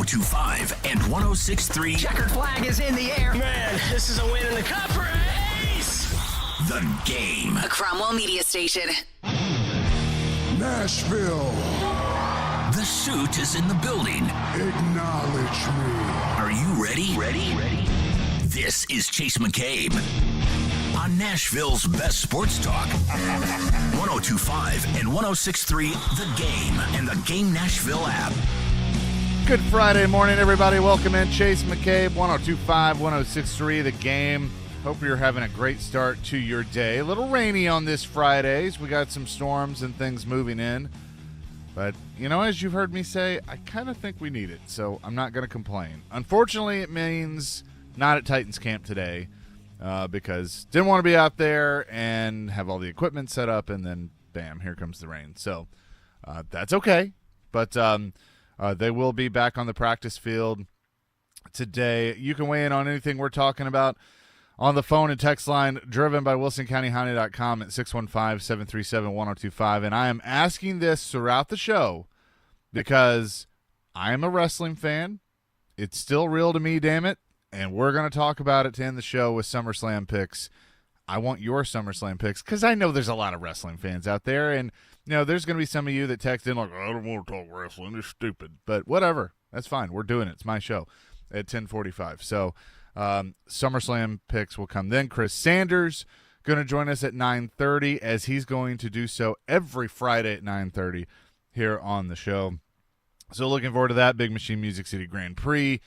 1025 and 1063. Checkered flag is in the air. Man, this is a win in the cup race. The Game. A Cromwell media station. Nashville. The Suit is in the building. Acknowledge me. Are you ready? Ready? This is Chase McCabe on Nashville's best sports talk. 1025 and 1063 The Game and the Game Nashville app. Good Friday morning, everybody. Welcome in. Chase McCabe, 1025, 1063 The Game. Hope you're having a great start to your day. A little rainy on this Fridays. We got some storms and things moving in. But, you know, as you've heard me say, I kind of think we need it, so I'm not going to complain. Unfortunately, it means not at Titans camp today because didn't want to be out there and have all the equipment set up, and then, bam, here comes the rain. So that's okay. But they will be back on the practice field today. You can weigh in on anything we're talking about on the phone and text line driven by WilsonCountyHonda.com at 615-737-1025. And I am asking this throughout the show because I am a wrestling fan. It's still real to me, damn it. And we're going to talk about it to end the show with SummerSlam picks. I want your SummerSlam picks because I know there's a lot of wrestling fans out there. And, you know, there's going to be some of you that text in like, I don't want to talk wrestling. It's stupid. But whatever. That's fine. We're doing it. It's my show at 10:45. So, SummerSlam picks will come then. Chris Sanders going to join us at 9:30 as he's going to do so every Friday at 9:30 here on the show. So looking forward to that. Big Machine Music City Grand Prix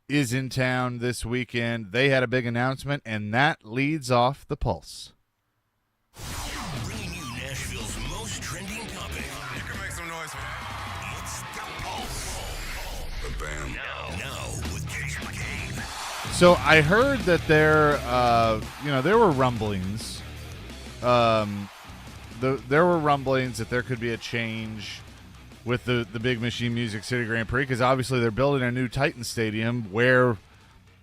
is in town this weekend. They had a big announcement, and that leads off the Pulse. Bringing you Nashville's most trending topic. You can make some noise. It's the Pulse. The band. Now with Chase McCabe. So I heard that there were rumblings. There were rumblings that there could be a change with the Big Machine Music City Grand Prix because obviously they're building a new Titan Stadium where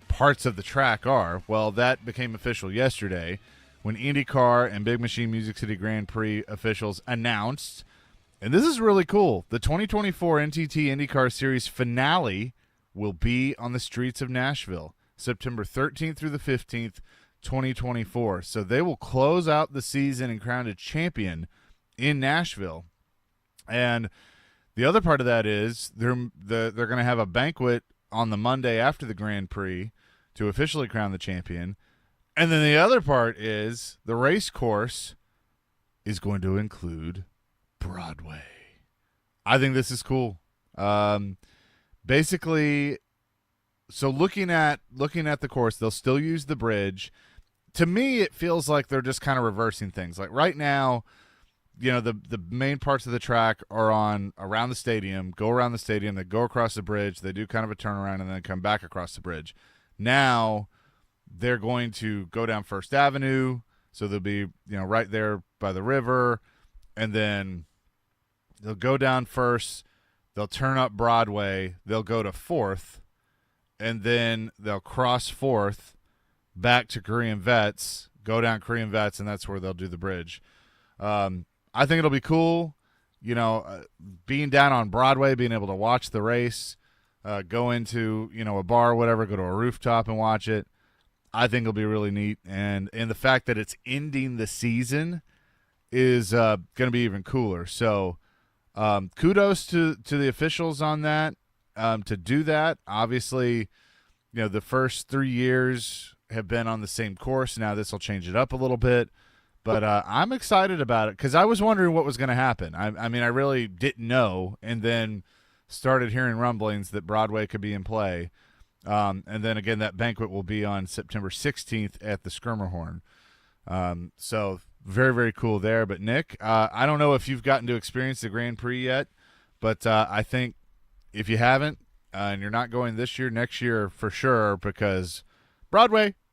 parts of the track are. Well, that became official yesterday when IndyCar and Big Machine Music City Grand Prix officials announced, and this is really cool, the 2024 NTT IndyCar Series finale will be on the streets of Nashville, September 13th through the 15th, 2024. So they will close out the season and crown a champion in Nashville. And the other part of that is they're going to have a banquet on the Monday after the Grand Prix to officially crown the champion. And then the other part is the race course is going to include Broadway. I think this is cool. Basically, so looking at the course, they'll still use the bridge. To me, it feels like they're just kind of reversing things. Like right now, you know, the main parts of the track are on around the stadium, go around the stadium, they go across the bridge, they do kind of a turnaround, and then come back across the bridge. Now they're going to go down First Avenue, so they'll be, you know, right there by the river, and then they'll go down First, they'll turn up Broadway, they'll go to Fourth, and then they'll cross Fourth back to Korean Vets, go down Korean Vets, and that's where they'll do the bridge. I think it'll be cool, you know, being down on Broadway, being able to watch the race, go into, you know, a bar or whatever, go to a rooftop and watch it. I think it'll be really neat. And the fact that it's ending the season is going to be even cooler. So kudos to the officials on that, to do that. Obviously, you know, the first 3 years have been on the same course. Now this will change it up a little bit. But I'm excited about it because I was wondering what was going to happen. I mean, I really didn't know, and then started hearing rumblings that Broadway could be in play. And then, again, that banquet will be on September 16th at the Skirmerhorn. So very, very cool there. But, Nick, I don't know if you've gotten to experience the Grand Prix yet, but I think if you haven't and you're not going this year, next year for sure because Broadway –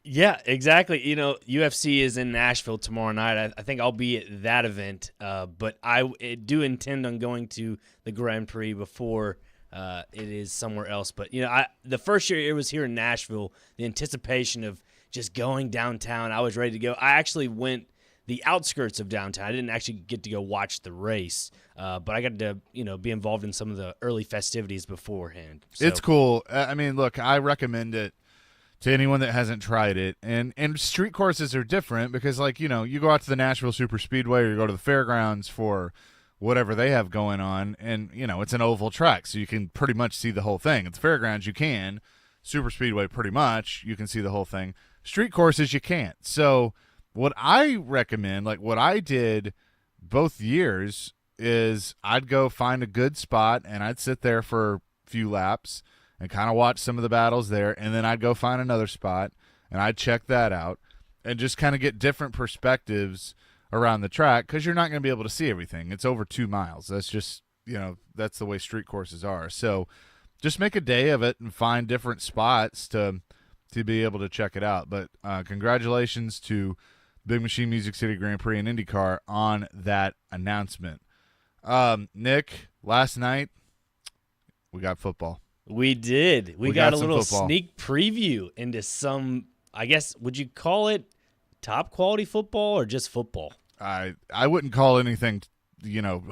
Yeah, exactly. You know, UFC is in Nashville tomorrow night. I think I'll be at that event, but I do intend on going to the Grand Prix before it is somewhere else. But, you know, the first year it was here in Nashville, the anticipation of just going downtown, I was ready to go. I actually went the outskirts of downtown. I didn't actually get to go watch the race, but I got to be involved in some of the early festivities beforehand. So, It's cool. I mean, look, I recommend it to anyone that hasn't tried it. And street courses are different because, like, you go out to the Nashville Super Speedway or you go to the fairgrounds for whatever they have going on, and, it's an oval track, so you can pretty much see the whole thing. At the fairgrounds, you can. Super Speedway, pretty much, you can see the whole thing. Street courses, you can't. So what I recommend, like what I did both years, is I'd go find a good spot and I'd sit there for a few laps and kind of watch some of the battles there, and then I'd go find another spot and I'd check that out and just kind of get different perspectives around the track, because you're not going to be able to see everything. It's over 2 miles. That's just, that's the way street courses are. So just make a day of it and find different spots to be able to check it out. But congratulations to Big Machine Music City Grand Prix and IndyCar on that announcement. Nick, last night we got football. We did. We got a little football. Sneak preview into some, I guess, would you call it top quality football or just football? I wouldn't call anything,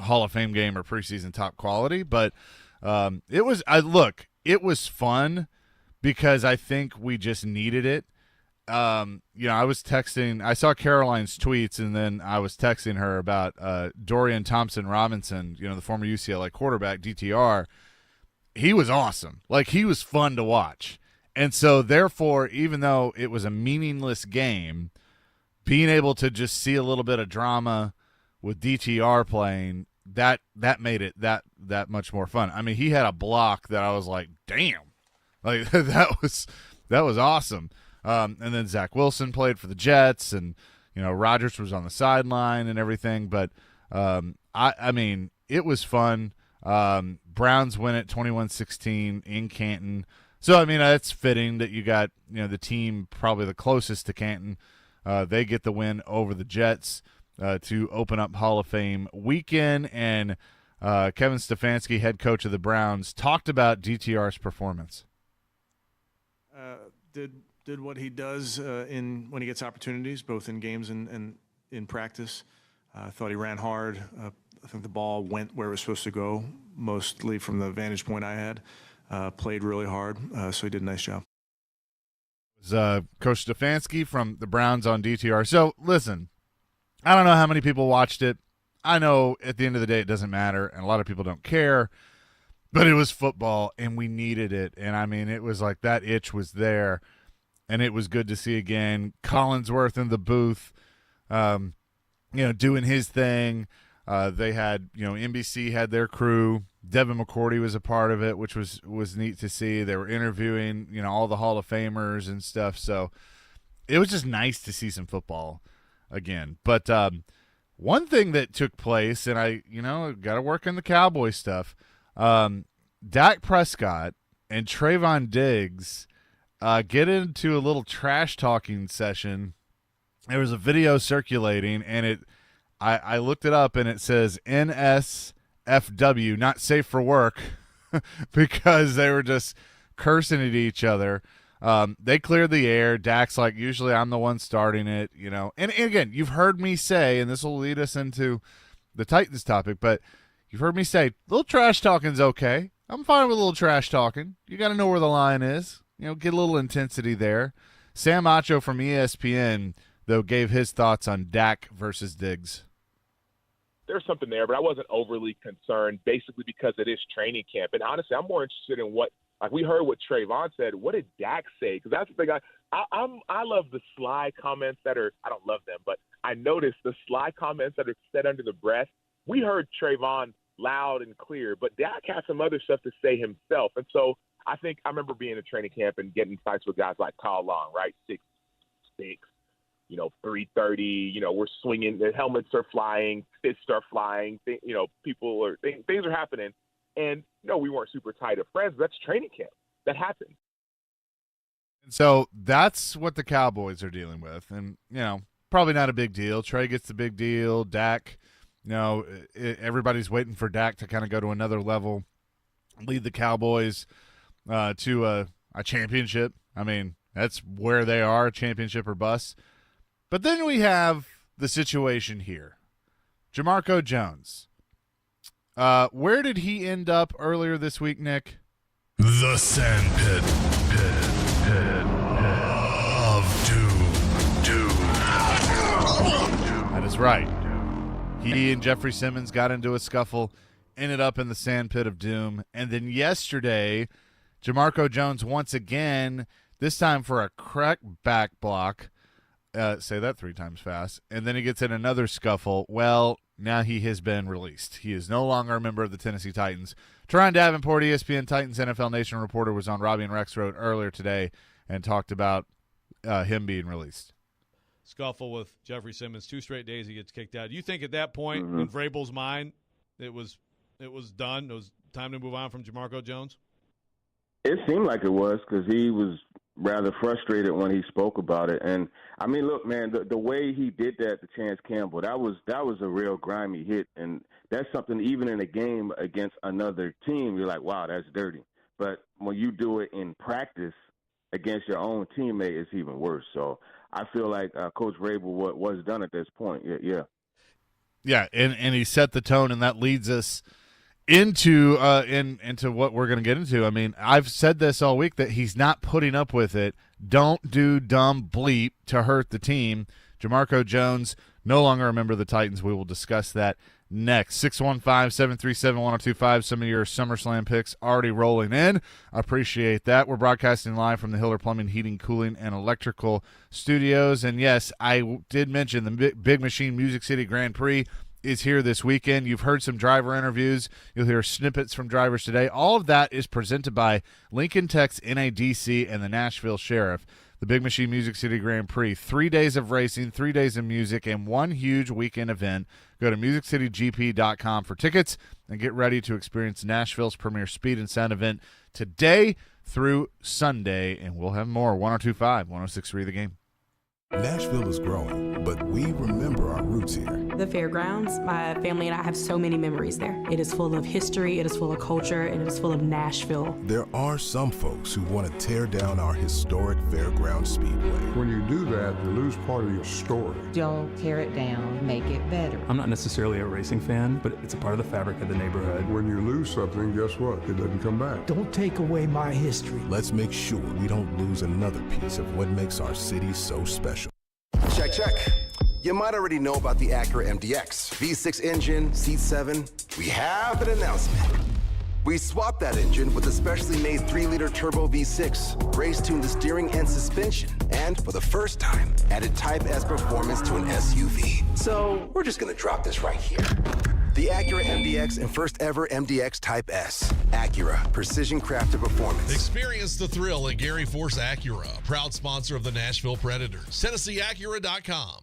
Hall of Fame game or preseason top quality, but it was fun because I think we just needed it. I was texting, I saw Caroline's tweets, and then I was texting her about Dorian Thompson-Robinson, the former UCLA quarterback, DTR. He was awesome. Like, he was fun to watch. And so, therefore, even though it was a meaningless game, being able to just see a little bit of drama with DTR playing, that made it that much more fun. I mean, he had a block that I was like, damn. Like, that was awesome. And then Zach Wilson played for the Jets, and Rodgers was on the sideline and everything. But I mean, it was fun. Browns win it 21-16 in Canton. So I mean, that's fitting that you got the team probably the closest to Canton. They get the win over the Jets to open up Hall of Fame weekend. And Kevin Stefanski, head coach of the Browns, talked about DTR's performance. Did what he does when he gets opportunities, both in games and in practice. I thought he ran hard. I think the ball went where it was supposed to go, mostly from the vantage point I had. Played really hard, so he did a nice job. It was Coach Stefanski from the Browns on DTR. So, listen, I don't know how many people watched it. I know at the end of the day it doesn't matter, and a lot of people don't care. But it was football, and we needed it. And, I mean, it was like that itch was there, and it was good to see again. Collinsworth in the booth, doing his thing. They had, NBC had their crew. Devin McCourty was a part of it, which was neat to see. They were interviewing, all the Hall of Famers and stuff. So it was just nice to see some football again. But one thing that took place, and I, got to work on the Cowboy stuff. Dak Prescott and Trayvon Diggs get into a little trash talking session. There was a video circulating, and I looked it up, and it says NSFW, not safe for work, because they were just cursing at each other. They cleared the air. Dak's like, usually I'm the one starting it, And again, you've heard me say, and this will lead us into the Titans topic, but you've heard me say, little trash talking's okay. I'm fine with a little trash talking. You got to know where the line is. Get a little intensity there. Sam Acho from ESPN, though, gave his thoughts on Dak versus Diggs. There's something there, but I wasn't overly concerned, basically because it is training camp. And honestly, I'm more interested in we heard what Trayvon said. What did Dak say? Because that's the thing. I love the sly comments that are – I don't love them, but I noticed the sly comments that are said under the breath. We heard Trayvon loud and clear, but Dak has some other stuff to say himself. And so I remember being in training camp and getting fights with guys like Kyle Long, right, 6'6", 330, we're swinging, the helmets are flying, fists are flying, things are happening. And, we weren't super tight of friends, but that's training camp. That happened. And so that's what the Cowboys are dealing with. And, probably not a big deal. Trey gets the big deal. Dak, everybody's waiting for Dak to kind of go to another level, lead the Cowboys to a championship. I mean, that's where they are, championship or bust. But then we have the situation here. Jamarco Jones. Where did he end up earlier this week, Nick? The sandpit of doom. That is right. He and Jeffrey Simmons got into a scuffle, ended up in the sandpit of doom. And then yesterday, Jamarco Jones once again, this time for a crackback block. Say that 3 times fast. And then he gets in another scuffle. Well, now he has been released. He is no longer a member of the Tennessee Titans. Teron Davenport, ESPN Titans NFL Nation reporter, was on Robbie and Rex Road earlier today and talked about him being released. Scuffle with Jeffrey Simmons, 2 straight days he gets kicked out. You think at that point, in Vrabel's mind, it was done? It was time to move on from Jamarco Jones? It seemed like it was because he was rather frustrated when he spoke about it. And, I mean, look, man, the way he did that to Chance Campbell, that was a real grimy hit. And that's something even in a game against another team, you're like, wow, that's dirty. But when you do it in practice against your own teammate, it's even worse. So I feel like Coach Vrabel was done at this point. Yeah. Yeah, and he set the tone, and that leads us into what we're going to get into. I mean, I've said this all week that he's not putting up with it. Don't do dumb bleep to hurt the team. Jamarco Jones, no longer a member of the Titans. We will discuss that next. 615-737-1025. Some of your SummerSlam picks already rolling in. I appreciate that. We're broadcasting live from the Hiller Plumbing, Heating, Cooling, and Electrical Studios. And, yes, I did mention the Big Machine Music City Grand Prix is here this weekend. You've heard some driver interviews. You'll hear snippets from drivers today. All of that is presented by Lincoln Tech's NADC and the Nashville Sheriff. The Big Machine Music City Grand Prix, 3 days of racing, 3 days of music, and one huge weekend event. Go to MusicCityGP.com for tickets and get ready to experience Nashville's premier speed and sound event today through Sunday, and we'll have more. 102.5, 106.3 The Game. Nashville is growing, but we remember our roots here. The fairgrounds, my family and I have so many memories there. It is full of history, it is full of culture, and it is full of Nashville. There are some folks who want to tear down our historic fairground speedway. When you do that, you lose part of your story. Don't tear it down, make it better. I'm not necessarily a racing fan, but it's a part of the fabric of the neighborhood. When you lose something, guess what? It doesn't come back. Don't take away my history. Let's make sure we don't lose another piece of what makes our city so special. Check. You might already know about the Acura MDX. V6 engine, seat 7. We have an announcement. We swapped that engine with a specially made 3-liter turbo V6, race-tuned the steering and suspension, and for the first time, added Type S performance to an SUV. So we're just gonna drop this right here. The Acura MDX and first ever MDX Type S. Acura, precision crafted performance. Experience the thrill at Gary Force Acura, proud sponsor of the Nashville Predators. TennesseeAcura.com.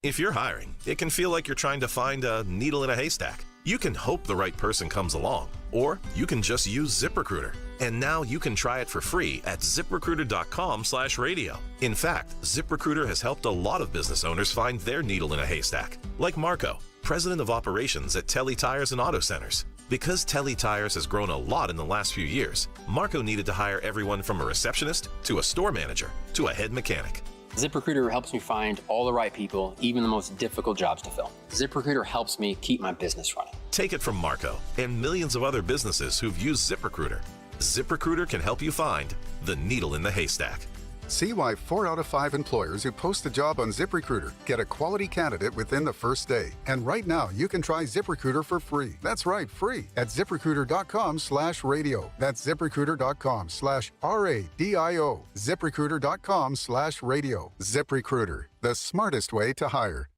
If you're hiring, it can feel like you're trying to find a needle in a haystack. You can hope the right person comes along, or you can just use ZipRecruiter. And now you can try it for free at ZipRecruiter.com/radio. In fact, ZipRecruiter has helped a lot of business owners find their needle in a haystack, like Marco, president of operations at Telly Tires and Auto Centers. Because Telly Tires has grown a lot in the last few years, Marco needed to hire everyone from a receptionist to a store manager to a head mechanic. ZipRecruiter helps me find all the right people, even the most difficult jobs to fill. ZipRecruiter helps me keep my business running. Take it from Marco and millions of other businesses who've used ZipRecruiter. ZipRecruiter can help you find the needle in the haystack. See why 4 out of 5 employers who post a job on ZipRecruiter get a quality candidate within the first day. And right now, you can try ZipRecruiter for free. That's right, free at ZipRecruiter.com/radio. That's ZipRecruiter.com/RADIO. ZipRecruiter.com/radio. ZipRecruiter, the smartest way to hire.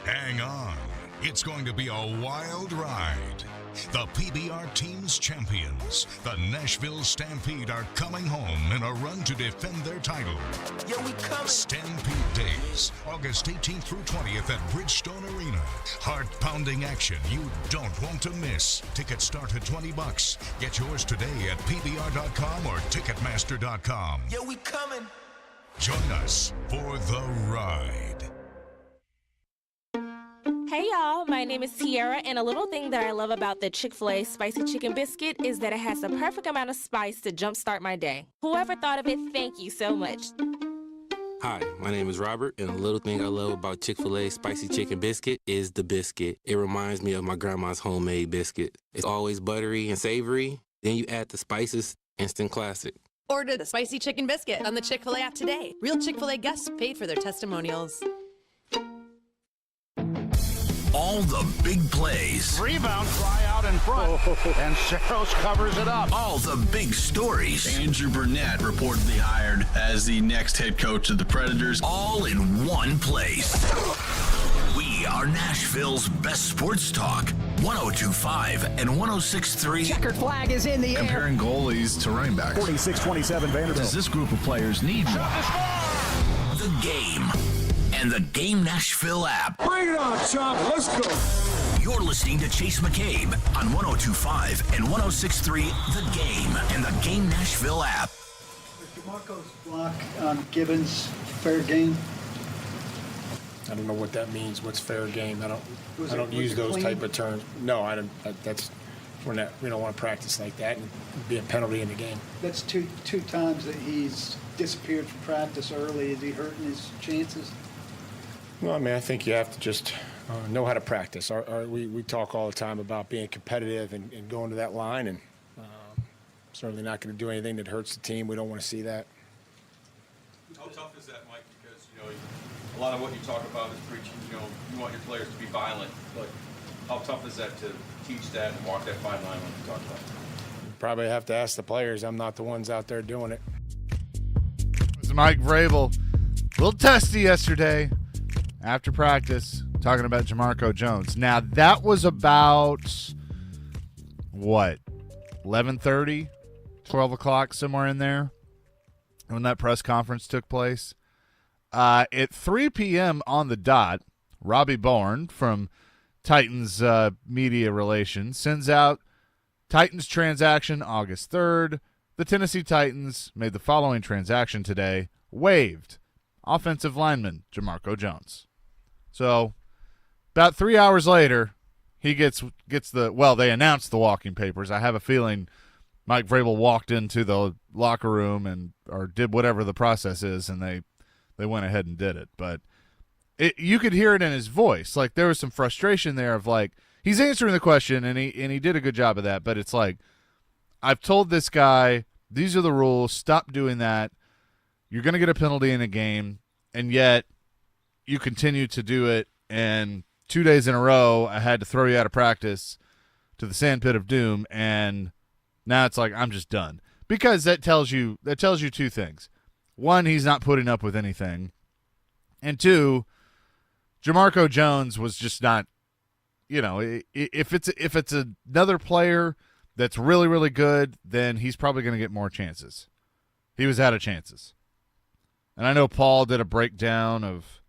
Hang on. It's going to be a wild ride. The PBR team's champions, the Nashville Stampede, are coming home in a run to defend their title. Yo, we coming. Stampede Days, August 18th through 20th at Bridgestone Arena. Heart-pounding action you don't want to miss. Tickets start at $20. Get yours today at PBR.com or Ticketmaster.com. Yo, we coming. Join us for the ride. Hey y'all, my name is Tiara, and a little thing that I love about the Chick-fil-A Spicy Chicken Biscuit is that it has the perfect amount of spice to jumpstart my day. Whoever thought of it, thank you so much. Hi, my name is Robert, and the little thing I love about Chick-fil-A spicy chicken biscuit is the biscuit. It reminds me of my grandma's homemade biscuit. It's always buttery and savory. Then you add the spices, instant classic. Order the spicy chicken biscuit on the Chick-fil-A app today. Real Chick-fil-A guests paid for their testimonials. All the big plays. Rebound, fly out in front, and Saros covers it up. All the big stories. Andrew Burnett reportedly hired as the next head coach of the Predators. All in one place. We are Nashville's best sports talk. 102.5 and 106.3. Checkered flag is in the air. Comparing goalies to running backs. 46-27 Vanderbilt. Does this group of players need more? The Game and the Game Nashville app. Bring it on, Chop. Let's go. You're listening to Chase McCabe on 102.5 and 106.3 The Game and the Game Nashville app. DeMarco's block on Gibbons, fair game? I don't know what that means. What's fair game? I don't use those clean? type of terms. No, I don't. We don't want to practice like that and be a penalty in the game. That's two times that he's disappeared from practice early. Is he hurting his chances? Well, I mean, I think you have to just know how to practice. We talk all the time about being competitive and going to that line, and certainly not going to do anything that hurts the team. We don't want to see that. How tough is that, Mike? Because, a lot of what you talk about is preaching, you want your players to be violent, but how tough is that to teach that and walk that fine line when you talk about it? You probably have to ask the players. I'm not the ones out there doing it. It was Mike Vrabel. A little testy yesterday after practice, talking about Jamarco Jones. Now, that was about, 11:30, 12 o'clock, somewhere in there, when that press conference took place. At 3 p.m. on the dot, Robbie Bourne from Titans Media Relations sends out Titans transaction August 3rd. The Tennessee Titans made the following transaction today, waived offensive lineman Jamarco Jones. So about 3 hours later, he gets they announced the walking papers. I have a feeling Mike Vrabel walked into the locker room or did whatever the process is, and they went ahead and did it. But you could hear it in his voice. Like, there was some frustration there of, like, he's answering the question, and he did a good job of that. But it's like, I've told this guy, these are the rules, stop doing that. You're going to get a penalty in a game, and yet you continue to do it, and 2 days in a row I had to throw you out of practice to the sandpit of doom, and now it's like I'm just done. Because that tells you two things. One, he's not putting up with anything. And two, Jamarco Jones was just not, if it's another player that's really, really good, then he's probably going to get more chances. He was out of chances. And I know Paul did a breakdown of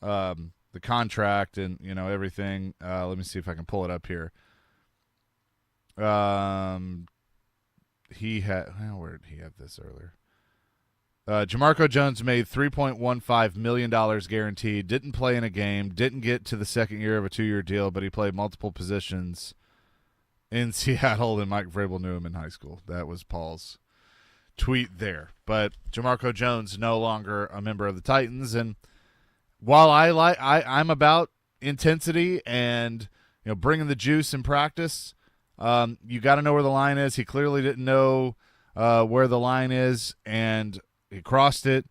the contract and, everything. Let me see if I can pull it up here. Where did he have this earlier? Jamarco Jones made $3.15 million guaranteed, didn't play in a game, didn't get to the second year of a 2-year deal, but he played multiple positions in Seattle, and Mike Vrabel knew him in high school. That was Paul's tweet there. But Jamarco Jones no longer a member of the Titans, and while I'm about intensity and bringing the juice in practice, you got to know where the line is. He clearly didn't know where the line is, and he crossed it,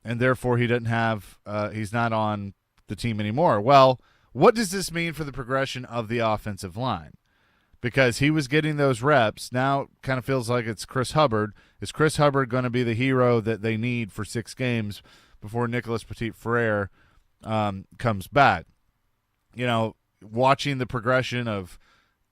and therefore he doesn't have he's not on the team anymore. Well, what does this mean for the progression of the offensive line? Because he was getting those reps. Now it kind of feels like it's Chris Hubbard. Is Chris Hubbard going to be the hero that they need for 6 games before Nicholas Petit-Frere comes back? Watching the progression of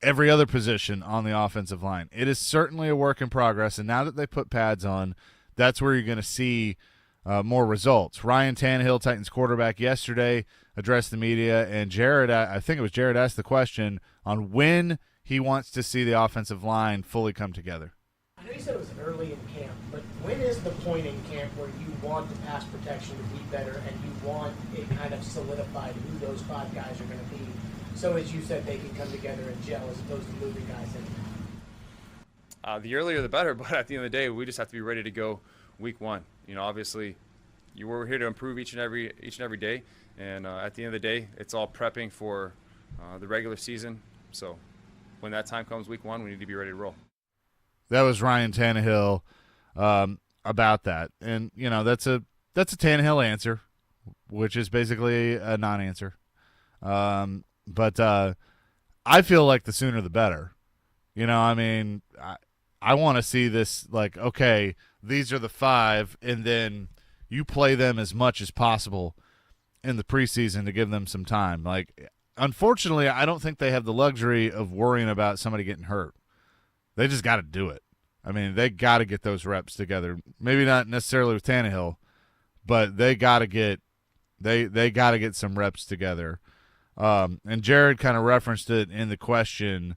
every other position on the offensive line, it is certainly a work in progress, and now that they put pads on, that's where you're going to see more results. Ryan Tannehill, Titans quarterback, yesterday addressed the media, and I think it was Jared asked the question on when he wants to see the offensive line fully come together. I know you said it was early in camp, but when is the point in camp where you want the pass protection to be better and you want it kind of solidified who those 5 guys are going to be? So as you said, they can come together and gel as opposed to moving guys in. The earlier the better, but at the end of the day, we just have to be ready to go week 1. Obviously, we're here to improve each and every day. And at the end of the day, it's all prepping for the regular season. So when that time comes, week 1, we need to be ready to roll. That was Ryan Tannehill about that, and that's a Tannehill answer, which is basically a non-answer. But I feel like the sooner the better. I want to see this, like, okay, these are the 5, and then you play them as much as possible in the preseason to give them some time. Like, unfortunately, I don't think they have the luxury of worrying about somebody getting hurt. They just got to do it. They got to get those reps together. Maybe not necessarily with Tannehill, but they got to get some reps together. And Jared kind of referenced it in the question.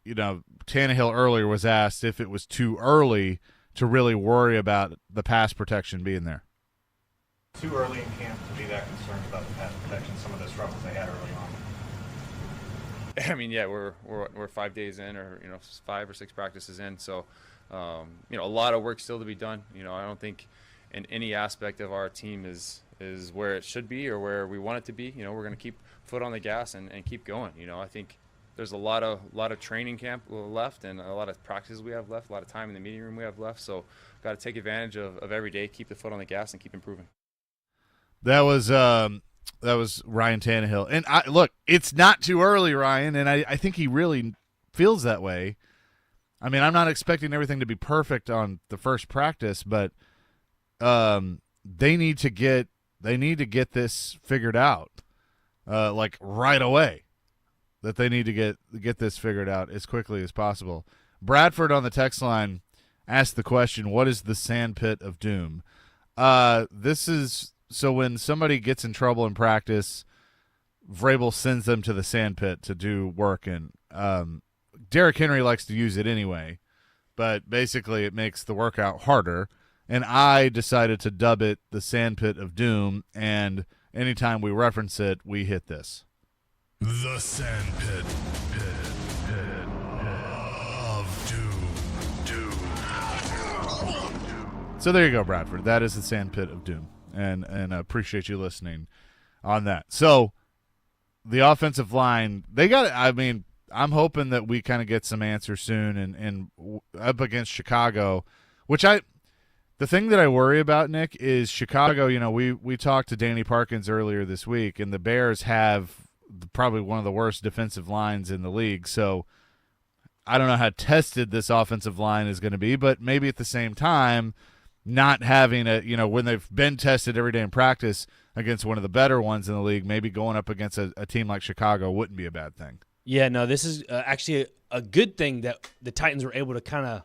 Tannehill earlier was asked if it was too early to really worry about the pass protection being there. Too early in camp to be that concerned about the pass protection, some of the struggles they had early on. Yeah, we're 5 days in, or 5 or 6 practices in, so a lot of work still to be done. I don't think in any aspect of our team is where it should be or where we want it to be. We're going to keep foot on the gas and keep going. I think there's a lot of training camp left and a lot of practices we have left, a lot of time in the meeting room we have left. So got to take advantage of every day, keep the foot on the gas, and keep improving. That was Ryan Tannehill. And look, it's not too early, Ryan, and I think he really feels that way. I'm not expecting everything to be perfect on the first practice, but they need to get this figured out, like right away. That they need to get this figured out as quickly as possible. Bradford on the text line asked the question, what is the sandpit of doom? This is so when somebody gets in trouble in practice, Vrabel sends them to the sandpit to do work, and Derrick Henry likes to use it anyway, but basically it makes the workout harder, and I decided to dub it the sandpit of doom, and anytime we reference it, we hit this. The sandpit of doom. So there you go, Bradford. That is the sandpit of doom, and I appreciate you listening on that. So the offensive line, they got. I'm hoping that we kind of get some answers soon, and up against Chicago, which the thing that I worry about, Nick, is Chicago. We talked to Danny Parkins earlier this week, and the Bears have probably one of the worst defensive lines in the league. So I don't know how tested this offensive line is going to be, but maybe at the same time, not having when they've been tested every day in practice against one of the better ones in the league, maybe going up against a team like Chicago wouldn't be a bad thing. Yeah, no, this is actually a good thing that the Titans were able to kind of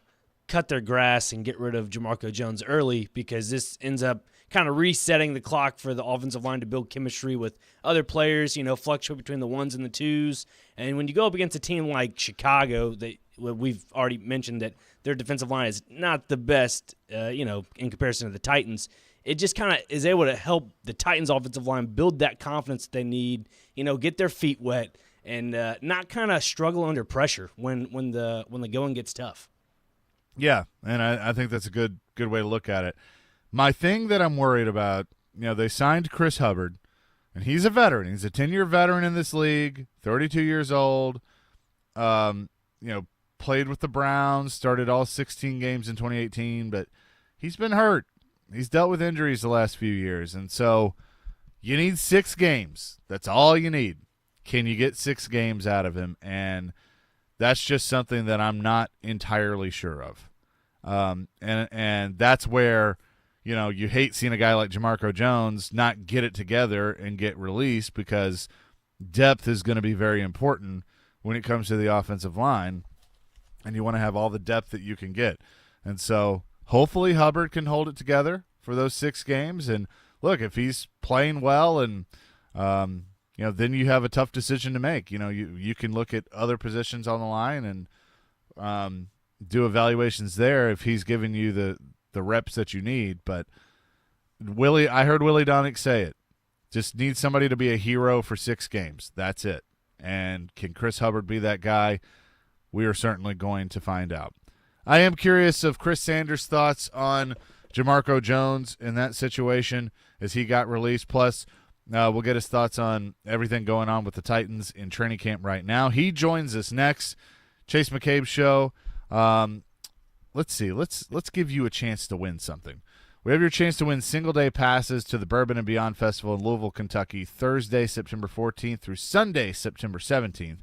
cut their grass and get rid of Jamarco Jones early, because this ends up kind of resetting the clock for the offensive line to build chemistry with other players, fluctuate between the 1s and the 2s. And when you go up against a team like Chicago, we've already mentioned that their defensive line is not the best, in comparison to the Titans. It just kind of is able to help the Titans' offensive line build that confidence that they need, get their feet wet, and not kind of struggle under pressure when the going gets tough. Yeah, and I think that's a good way to look at it. My thing that I'm worried about, they signed Chris Hubbard, and he's a veteran. He's a 10-year veteran in this league, 32 years old, played with the Browns, started all 16 games in 2018, but he's been hurt. He's dealt with injuries the last few years, and so you need 6 games. That's all you need. Can you get 6 games out of him? And that's just something that I'm not entirely sure of. And that's where – you hate seeing a guy like Jamarco Jones not get it together and get released, because depth is going to be very important when it comes to the offensive line, and you want to have all the depth that you can get. And so hopefully Hubbard can hold it together for those 6 games. And look, if he's playing well, and then you have a tough decision to make. You can look at other positions on the line and do evaluations there if he's giving you the reps that you need. But I heard Willie Donick say it. Just need somebody to be a hero for 6 games. That's it. And can Chris Hubbard be that guy? We are certainly going to find out. I am curious of Chris Sanders' thoughts on Jamarco Jones in that situation as he got released. Plus, we'll get his thoughts on everything going on with the Titans in training camp right now. He joins us next. Chase McCabe Show. Let's see. Let's give you a chance to win something. We have your chance to win single-day passes to the Bourbon and Beyond Festival in Louisville, Kentucky, Thursday, September 14th through Sunday, September 17th.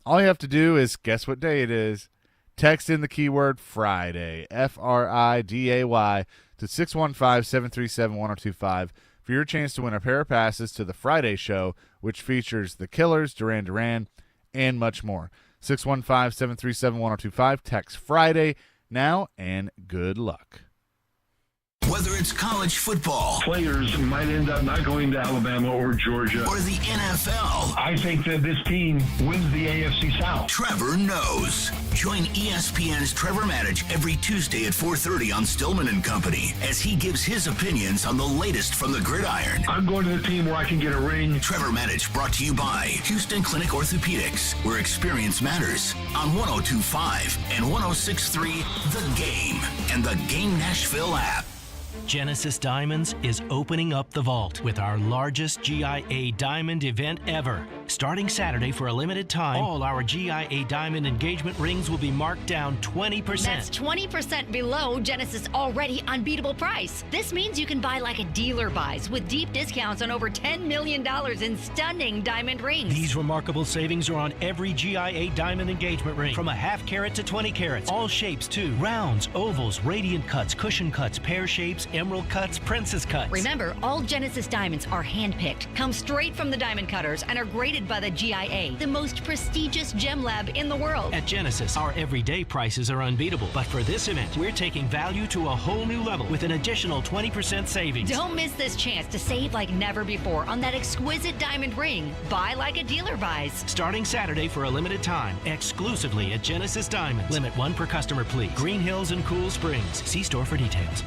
All you have to do is guess what day it is. Text in the keyword Friday, Friday, to 615-737-1025 for your chance to win a pair of passes to the Friday show, which features The Killers, Duran Duran, and much more. 615-737-1025. Text Friday now, and good luck. Whether it's college football, Players might end up not going to Alabama or Georgia. Or the NFL. I think that this team wins the AFC South. Trevor knows. Join ESPN's Trevor Maddich every Tuesday at 4:30 on Stillman and Company as he gives his opinions on the latest from the gridiron. I'm going to the team where I can get a ring. Trevor Maddich brought to you by Houston Clinic Orthopedics, where experience matters, on 102.5 and 106.3 The Game and the Game Nashville app. Genesis Diamonds is opening up the vault with our largest GIA Diamond event ever. Starting Saturday for a limited time, all our GIA Diamond engagement rings will be marked down 20%. That's 20% below Genesis' already unbeatable price. This means you can buy like a dealer buys with deep discounts on over $10 million in stunning diamond rings. These remarkable savings are on every GIA Diamond engagement ring, from a half carat to 20 carats. All shapes too. Rounds, ovals, radiant cuts, cushion cuts, pear shapes, emerald cuts, princess cuts. Remember, all Genesis diamonds are hand-picked, come straight from the diamond cutters, and are graded by the GIA, the most prestigious gem lab in the world. At Genesis, our everyday prices are unbeatable. But for this event, we're taking value to a whole new level with an additional 20% savings. Don't miss this chance to save like never before on that exquisite diamond ring. Buy like a dealer buys. Starting Saturday for a limited time, exclusively at Genesis Diamonds. Limit 1 per customer, please. Green Hills and Cool Springs. See store for details.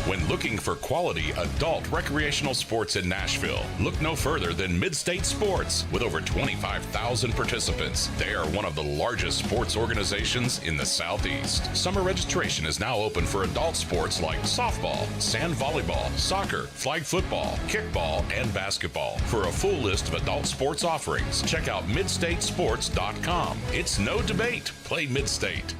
When looking for quality adult recreational sports in Nashville, look no further than Midstate Sports. With over 25,000 participants, they are one of the largest sports organizations in the Southeast. Summer registration is now open for adult sports like softball, sand volleyball, soccer, flag football, kickball, and basketball. For a full list of adult sports offerings, check out midstatesports.com. It's no debate. Play Midstate.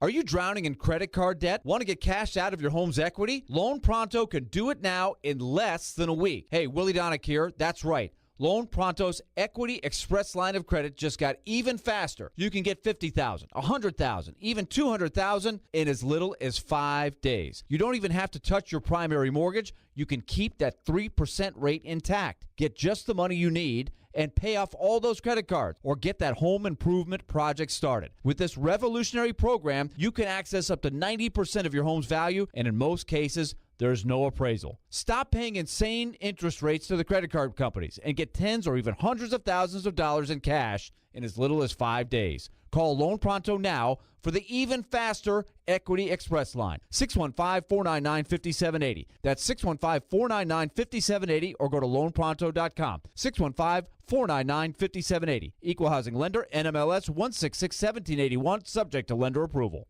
Are you drowning in credit card debt? Want to get cash out of your home's equity? Loan Pronto can do it now in less than a week. Hey, Willie Donick here. That's right. Loan Pronto's Equity Express line of credit just got even faster. You can get $50,000, $100,000, even $200,000 in as little as 5 days. You don't even have to touch your primary mortgage. You can keep that 3% rate intact. Get just the money you need and pay off all those credit cards or get that home improvement project started. With this revolutionary program, you can access up to 90% of your home's value, and in most cases, there's no appraisal. Stop paying insane interest rates to the credit card companies and get tens or even hundreds of thousands of dollars in cash in as little as 5 days. Call Loan Pronto now for the even faster Equity Express line. 615-499-5780. That's 615-499-5780 or go to loanpronto.com. 615-499-5780. Equal housing lender, NMLS 1661781, subject to lender approval.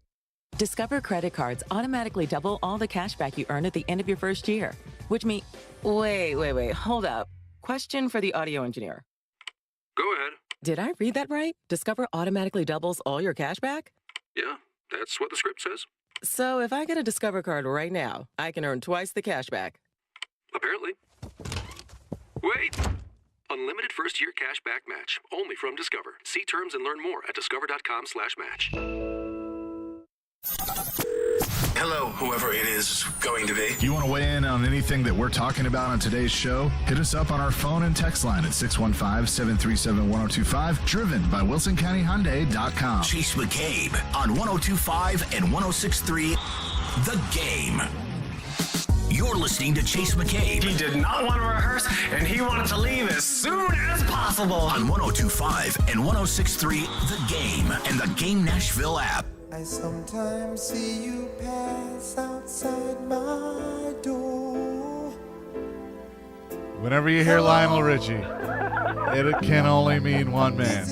Discover credit cards automatically double all the cash back you earn at the end of your first year, which means... Wait, hold up. Question for the audio engineer. Go ahead. Did I read that right? Discover automatically doubles all your cash back? Yeah, that's what the script says. So if I get a Discover card right now, I can earn twice the cash back. Apparently. Wait! Unlimited first-year cash back match. Only from Discover. See terms and learn more at discover.com/match. Hello, whoever it is going to be. You want to weigh in on anything that we're talking about on today's show? Hit us up on our phone and text line at 615-737-1025, driven by WilsonCountyHyundai.com. Chase McCabe on 102.5 and 106.3 The Game. You're listening to Chase McCabe. He did not want to rehearse, and he wanted to leave as soon as possible. On 102.5 and 106.3 The Game and the Game Nashville app. I sometimes see you pass outside my door. Whenever you hear Lionel Richie, it can only mean one man.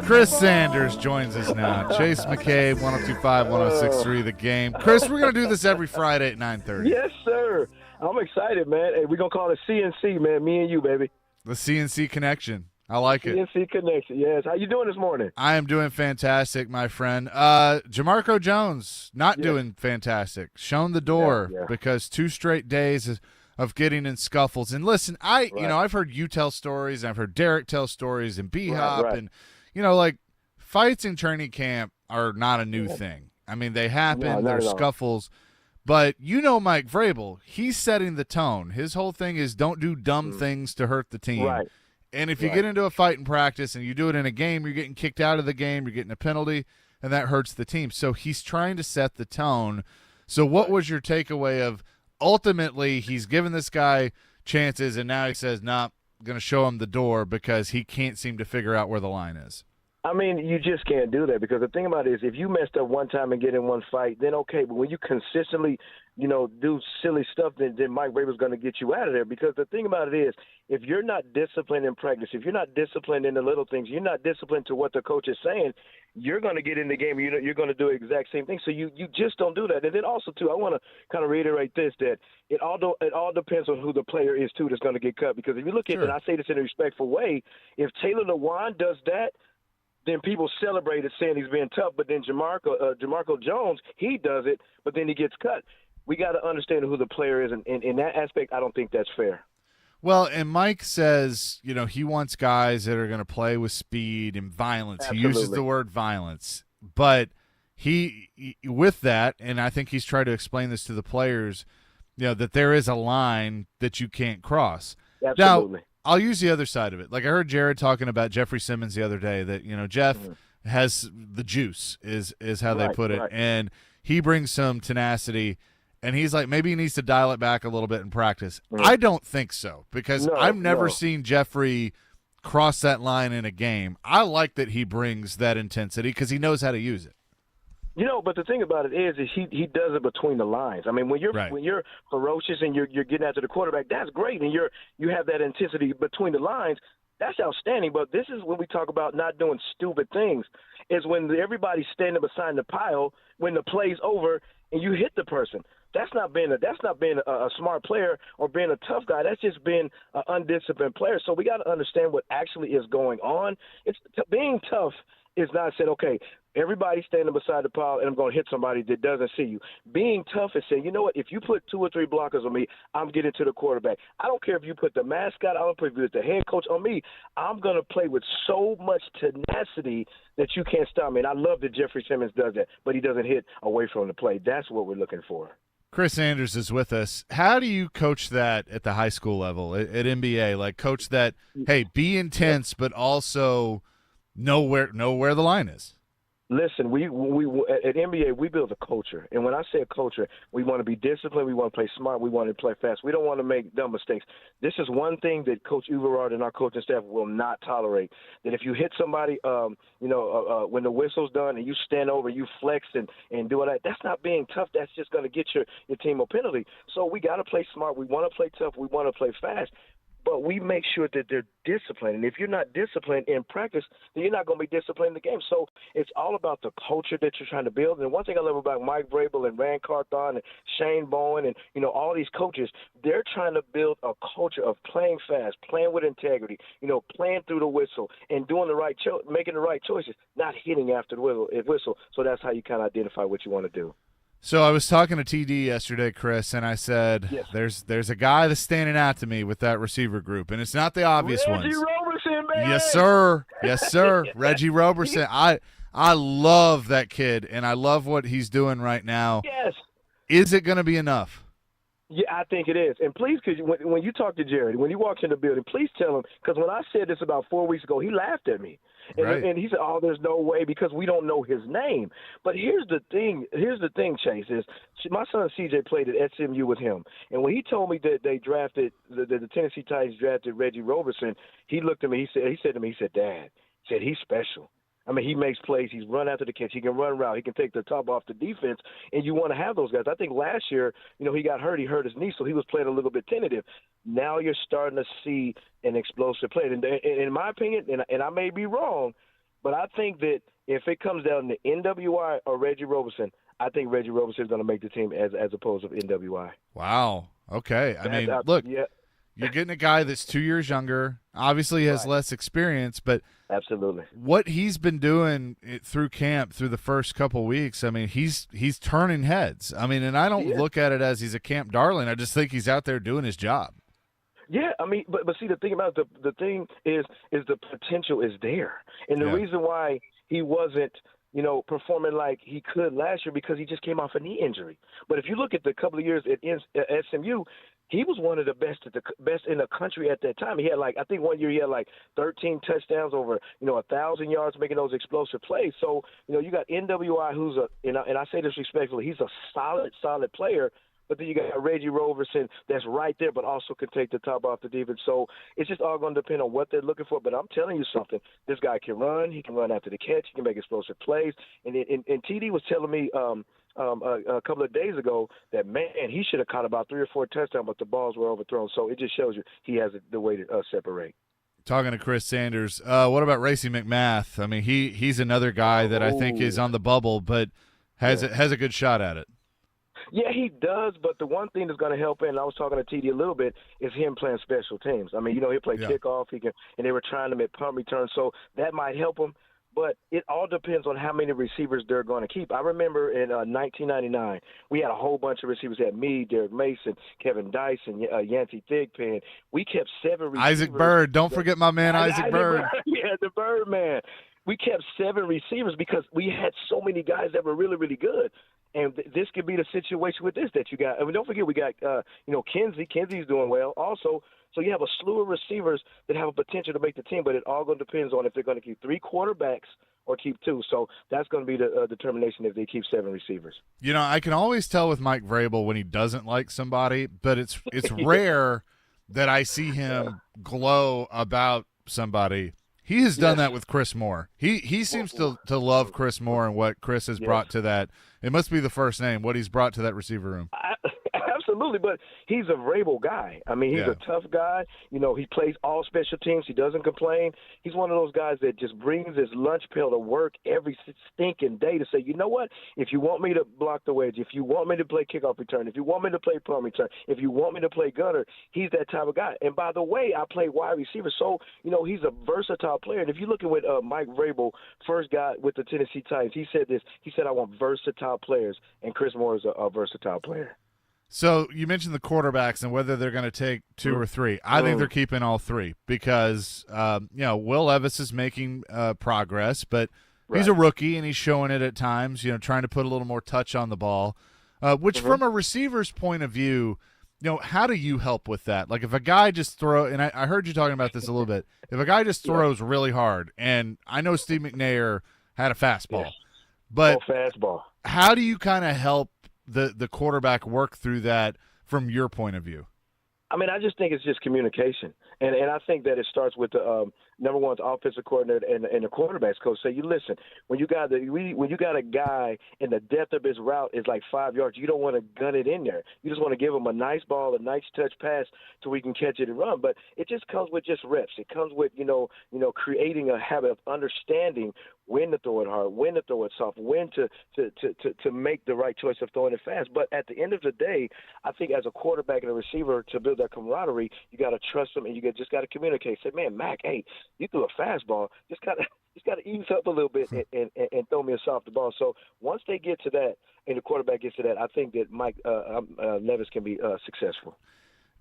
Chris Sanders joins us now. Chase McCabe, 102.5, 106.3 The Game. Chris, we're going to do this every Friday at 9:30. Yes, sir. I'm excited, man. Hey, we're going to call it CNC, man. Me and you, baby. The CNC connection. I like it. CNC connection, yes. How you doing this morning? I am doing fantastic, my friend. Jamarco Jones, not doing fantastic. Shown the door because 2 straight days of getting in scuffles. And listen, I've heard you tell stories, and I've heard Derek tell stories, and B-Hop, and, like, fights in training camp are not a new thing. I mean, they happen. There's scuffles. But Mike Vrabel, he's setting the tone. His whole thing is don't do dumb things to hurt the team. Right. And if you get into a fight in practice and you do it in a game, you're getting kicked out of the game, you're getting a penalty, and that hurts the team. So he's trying to set the tone. So what was your takeaway of ultimately he's given this guy chances and now he says, nah, I'm going to show him the door because he can't seem to figure out where the line is? I mean, you just can't do that because the thing about it is if you messed up one time and get in one fight, then okay. But when you consistently, do silly stuff, then Mike Vrabel's going to get you out of there because the thing about it is if you're not disciplined in practice, if you're not disciplined in the little things, you're not disciplined to what the coach is saying, you're going to get in the game and you're going to do the exact same thing. So you just don't do that. And then also, too, I want to kind of reiterate this, that it all depends on who the player is, too, that's going to get cut. Because if you look at it, and I say this in a respectful way, if Taylor Lewan does that, then people celebrate it saying he's being tough, but then Jamarco Jones, he does it, but then he gets cut. We got to understand who the player is, and in that aspect, I don't think that's fair. Well, and Mike says, he wants guys that are going to play with speed and violence. Absolutely. He uses the word violence. But he with that, and I think he's trying to explain this to the players, that there is a line that you can't cross. Absolutely. Now, I'll use the other side of it. Like I heard Jared talking about Jeffrey Simmons the other day that, Jeff has the juice is how they put it. Right. And he brings some tenacity. And he's like, maybe he needs to dial it back a little bit in practice. I don't think so because I've never seen Jeffrey cross that line in a game. I like that he brings that intensity because he knows how to use it. But the thing about it is he does it between the lines. I mean, when you're ferocious and you're getting after the quarterback, that's great, and you have that intensity between the lines. That's outstanding. But this is when we talk about not doing stupid things. Is when everybody's standing beside the pile when the play's over and you hit the person. That's not being a smart player or being a tough guy. That's just being an undisciplined player. So we got to understand what actually is going on. Being tough is not saying, okay, everybody's standing beside the pile and I'm going to hit somebody that doesn't see you. Being tough is saying, you know what, if you put 2 or 3 blockers on me, I'm getting to the quarterback. I don't care if you put the mascot, I don't care if you put the head coach on me. I'm going to play with so much tenacity that you can't stop me. And I love that Jeffrey Simmons does that, but he doesn't hit away from the play. That's what we're looking for. Chris Sanders is with us. How do you coach that at the high school level, at NBA? Like coach that, hey, be intense, but also know where the line is. Listen, we at NBA, we build a culture. And when I say a culture, we want to be disciplined. We want to play smart. We want to play fast. We don't want to make dumb mistakes. This is one thing that Coach Uverard and our coaching staff will not tolerate, that if you hit somebody, when the whistle's done and you stand over, you flex and do all that, that's not being tough. That's just going to get your team a penalty. So we got to play smart. We want to play tough. We want to play fast. But we make sure that they're disciplined. And if you're not disciplined in practice, then you're not going to be disciplined in the game. So it's all about the culture that you're trying to build. And one thing I love about Mike Vrabel and Rand Carthon and Shane Bowen and, all these coaches, they're trying to build a culture of playing fast, playing with integrity, playing through the whistle and doing the right making the right choices, not hitting after the whistle. So that's how you kind of identify what you want to do. So I was talking to TD yesterday, Chris, and I said, there's a guy that's standing out to me with that receiver group, and it's not the obvious ones. Reggie Roberson, man. Yes, sir. Yes, sir. Reggie Roberson. I love that kid, and I love what he's doing right now. Yes. Is it going to be enough? Yeah, I think it is. And please, because when you talk to Jared, when he walks in the building, please tell him, because when I said this about 4 weeks ago, he laughed at me. And he said, oh, there's no way because we don't know his name. But here's the thing, Chase, is my son CJ played at SMU with him. And when he told me that they drafted, the Tennessee Titans drafted Reggie Roberson, he looked at me, he said to me, Dad, he's special. I mean, he makes plays. He's run after the catch. He can run around. He can take the top off the defense, and you want to have those guys. I think last year, he got hurt. He hurt his knee, so he was playing a little bit tentative. Now you're starting to see an explosive play. And in my opinion, and I may be wrong, But I think that if it comes down to NWI or Reggie Roberson, I think Reggie Roberson is going to make the team as opposed to NWI. Wow. Okay. I mean, look, you're getting a guy that's 2 years younger. Obviously, has less experience, but absolutely what he's been doing through camp through the first couple weeks. I mean, he's turning heads. I mean, and I don't look at it as he's a camp darling. I just think he's out there doing his job. Yeah, I mean, but see, the thing about the thing is the potential is there, and the reason why he wasn't, performing like he could last year because he just came off a knee injury. But if you look at the couple of years at SMU, he was one of the best in the country at that time. He had I think 1 year he had 13 touchdowns over 1,000 yards, making those explosive plays. So you got NWI, who's and I say this respectfully, he's a solid player. But then you got Reggie Roberson that's right there, but also can take the top off the defense. So it's just all going to depend on what they're looking for. But I'm telling you something. This guy can run. He can run after the catch. He can make explosive plays. And TD was telling me a couple of days ago that, man, he should have caught about 3 or 4 touchdowns, but the balls were overthrown. So it just shows you he has the way to separate. Talking to Chris Sanders, what about Racey McMath? I mean, he's another guy that I think is on the bubble, but has a good shot at it. Yeah, he does, but the one thing that's going to help him, and I was talking to TD a little bit, is him playing special teams. I mean, he'll play kickoff, and they were trying him at punt return, so that might help him. But it all depends on how many receivers they're going to keep. I remember in 1999, we had a whole bunch of receivers. We had me, Derek Mason, Kevin Dyson, Yancey Thigpen. We kept 7 receivers. Isaac Bird. Don't forget my man Isaac Bird. Yeah, the Bird man. We kept 7 receivers because we had so many guys that were really, really good. And this could be the situation with this that you got. I mean, don't forget we got, Kinsey. Kinsey's doing well also. So you have a slew of receivers that have a potential to make the team, but it all going to depends on if they're going to keep 3 quarterbacks or keep 2. So that's going to be the determination if they keep 7 receivers. I can always tell with Mike Vrabel when he doesn't like somebody, but it's rare that I see him glow about somebody. He has done that with Chris Moore. He seems to love Chris Moore and what Chris has brought to that. It must be the first name, what he's brought to that receiver room. Absolutely, but he's a Vrabel guy. I mean, he's a tough guy. He plays all special teams. He doesn't complain. He's one of those guys that just brings his lunch pail to work every stinking day to say, you know what, if you want me to block the wedge, if you want me to play kickoff return, if you want me to play punt return, if you want me to play gunner, he's that type of guy. And by the way, I play wide receiver, so, he's a versatile player. And if you look at what Mike Vrabel first got with the Tennessee Titans, he said this. He said, I want versatile players, and Chris Moore is a versatile player. So you mentioned the quarterbacks and whether they're going to take 2 or 3. I think they're keeping all 3 because, Will Levis is making progress, but he's a rookie and he's showing it at times, trying to put a little more touch on the ball, which from a receiver's point of view, how do you help with that? Like if a guy just and I heard you talking about this a little bit, if a guy just throws really hard, and I know Steve McNair had a fastball, but fastball. How do you kind of help the quarterback work through that from your point of view? I mean, I just think it's just communication. And I think that it starts with the number one, the offensive coordinator and the quarterback's coach. Say, you listen, when you got a guy and the depth of his route is like 5 yards, you don't want to gun it in there. You just want to give him a nice ball, a nice touch pass so we can catch it and run. But it just comes with just reps. It comes with, creating a habit of understanding when to throw it hard, when to throw it soft, when to make the right choice of throwing it fast. But at the end of the day, I think as a quarterback and a receiver, to build that camaraderie, you got to trust them and you just got to communicate. Say, man, Mac, hey, you threw a fastball. Just got to ease up a little bit and throw me a softer ball. So once they get to that and the quarterback gets to that, I think that Mike Levis can be successful.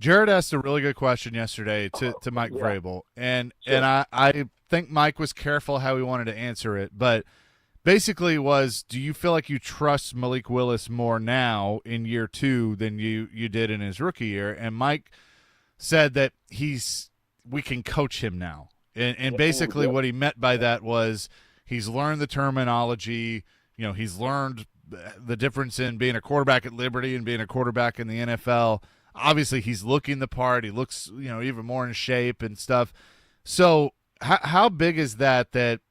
Jared asked a really good question yesterday to Mike Vrabel, and I think Mike was careful how he wanted to answer it, but basically was, do you feel like you trust Malik Willis more now in year 2 than you did in his rookie year? And Mike said that we can coach him now. And basically what he meant by that was he's learned the terminology, he's learned the difference in being a quarterback at Liberty and being a quarterback in the NFL. Obviously he's looking the part. He looks, even more in shape and stuff. So how big is that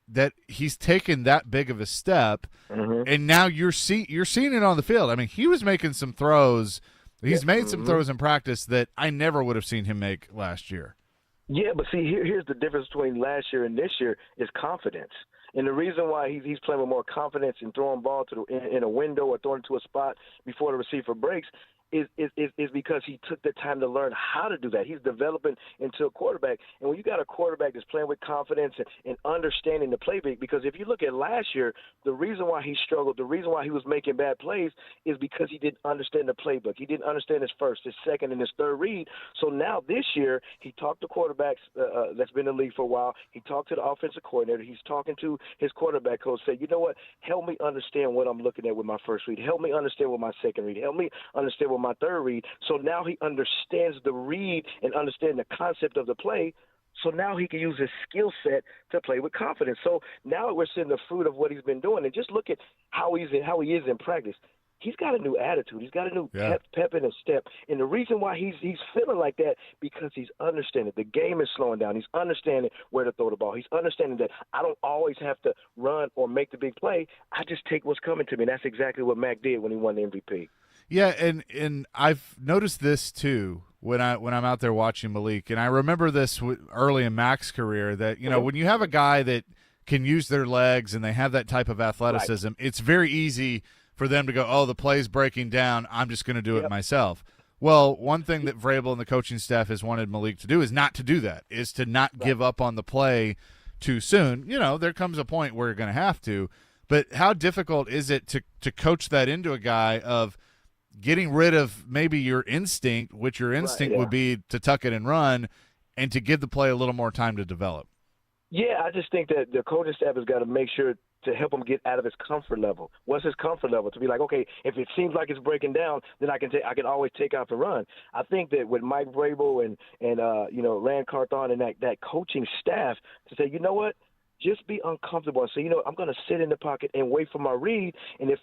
he's taken that big of a step, and now you're seeing it on the field? I mean, he was making some throws. He's made some throws in practice that I never would have seen him make last year. Yeah, but see, here's the difference between last year and this year is confidence. And the reason why he's playing with more confidence and throwing ball in a window or throwing it to a spot before the receiver breaks is because he took the time to learn how to do that. He's developing into a quarterback. And when you got a quarterback that's playing with confidence and understanding the playbook, because if you look at last year, the reason why he struggled, the reason why he was making bad plays is because he didn't understand the playbook. He didn't understand his first, his second, and his third read. So now this year, he talked to quarterbacks that's been in the league for a while. He talked to the offensive coordinator. He's talking to his quarterback coach, say, you know what, help me understand what I'm looking at with my first read. Help me understand with my second read. Help me understand with my third read. So now he understands the read and understands the concept of the play. So now he can use his skill set to play with confidence. So now we're seeing the fruit of what he's been doing. And just look at how he is in practice. He's got a new attitude. He's got a new pep in his step. And the reason why he's feeling like that, because he's understanding the game is slowing down. He's understanding where to throw the ball. He's understanding that I don't always have to run or make the big play. I just take what's coming to me. And that's exactly what Mac did when he won the MVP. Yeah, and I've noticed this too when I'm out there watching Malik, and I remember this early in Mac's career that when you have a guy that can use their legs and they have that type of athleticism, it's very easy for them to go, oh, the play's breaking down, I'm just going to do it myself. Well, one thing that Vrabel and the coaching staff has wanted Malik to do is not to do that, is to not give up on the play too soon. There comes a point where you're going to have to, but how difficult is it to coach that into a guy of getting rid of maybe your instinct, which your instinct would be to tuck it and run, and to give the play a little more time to develop? Yeah, I just think that the coaching staff has got to make sure to help him get out of his comfort level. What's his comfort level? To be like, okay, if it seems like it's breaking down, then I can always take out the run. I think that with Mike Vrabel and Rand Carthon and that coaching staff to say, you know what? Just be uncomfortable and say, I'm going to sit in the pocket and wait for my read, and if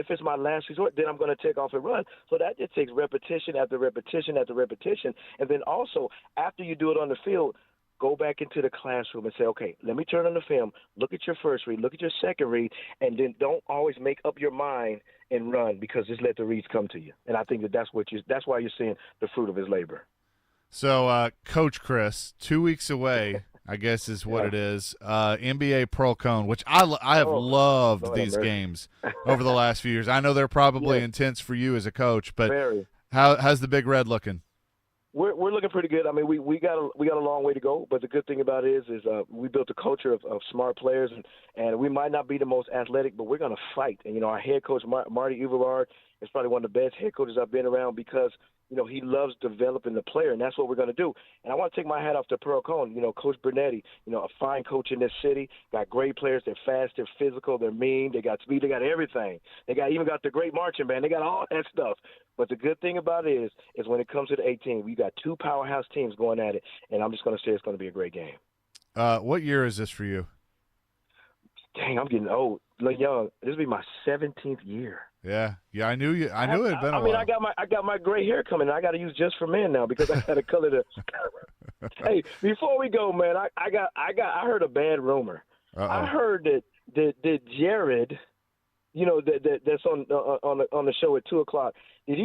it's my last resort, then I'm going to take off and run. So that just takes repetition after repetition after repetition. And then also, after you do it on the field, go back into the classroom and say, okay, let me turn on the film, look at your first read, look at your second read, and then don't always make up your mind and run, because just let the reads come to you. And I think that's why you're seeing the fruit of his labor. So, Coach Chris, 2 weeks away, I guess is what it is. NBA Pearl Cone, which I have loved these games over the last few years. I know they're probably intense for you as a coach, but how's the Big Red looking? We're looking pretty good. I mean, we got a long way to go, but the good thing about it is we built a culture of smart players, and we might not be the most athletic, but we're going to fight. And our head coach Marty Everard is probably one of the best head coaches I've been around, because he loves developing the player, and that's what we're going to do. And I want to take my hat off to Pearl Cone. Coach Bernetti, a fine coach in this city, got great players. They're fast, they're physical, they're mean, they got speed, they got everything. They even got the great marching band. They got all that stuff. But the good thing about it is when it comes to the 18, we got two powerhouse teams going at it, and I'm just going to say it's going to be a great game. What year is this for you? Dang, I'm getting old. Young. This will be my 17th year. Yeah, I knew you. I knew it had been a while. I got my gray hair coming. I got to use Just for Men now, because I got to color the. Hey, before we go, man, I heard a bad rumor. I heard that Jared, that's on the show at 2:00. Did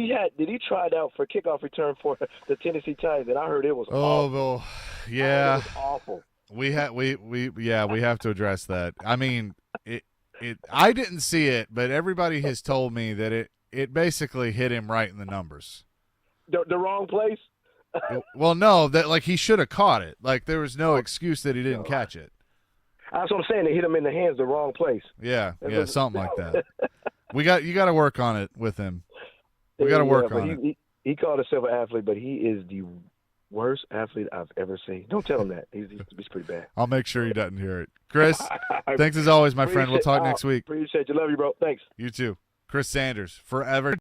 he try it out for kickoff return for the Tennessee Titans? And I heard it was awful. Well, yeah, it was awful. We have to address that. I mean, I didn't see it, but everybody has told me that it basically hit him right in the numbers. The wrong place? Well, no, that he should have caught it. There was no excuse that he didn't catch it. That's what I'm saying. They hit him in the hands, the wrong place. Yeah, something like that. You got to work on it with him. We got to work on it. He called himself an athlete, but he is the worst athlete I've ever seen. Don't tell him that. He's pretty bad. I'll make sure he doesn't hear it. Chris, thanks as always, my friend. We'll talk next week. Appreciate you. Love you, bro. Thanks. You too. Chris Sanders, forever.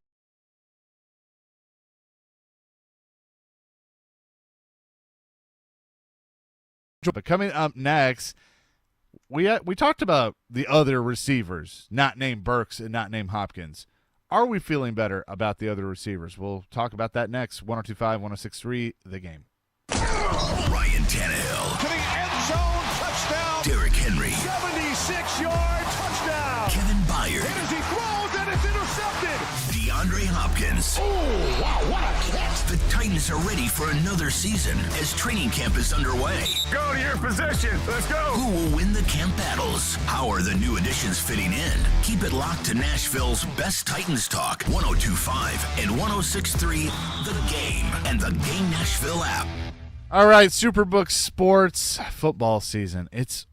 But coming up next, we talked about the other receivers, not named Burks and not named Hopkins. Are we feeling better about the other receivers? We'll talk about that next. 102.5, 106.3, The Game. Ryan Tannehill. To the end zone, touchdown. Derrick Henry. 76-yard touchdown. Kevin Byard. And as he throws, and it's intercepted. DeAndre Hopkins. Hopkins. Oh, wow, what a catch. The Titans are ready for another season as training camp is underway. Go to your position. Let's go. Who will win the camp battles? How are the new additions fitting in? Keep it locked to Nashville's best Titans talk, 102.5 and 106.3 The Game and the Game Nashville app. All right, Superbook Sports football season. It's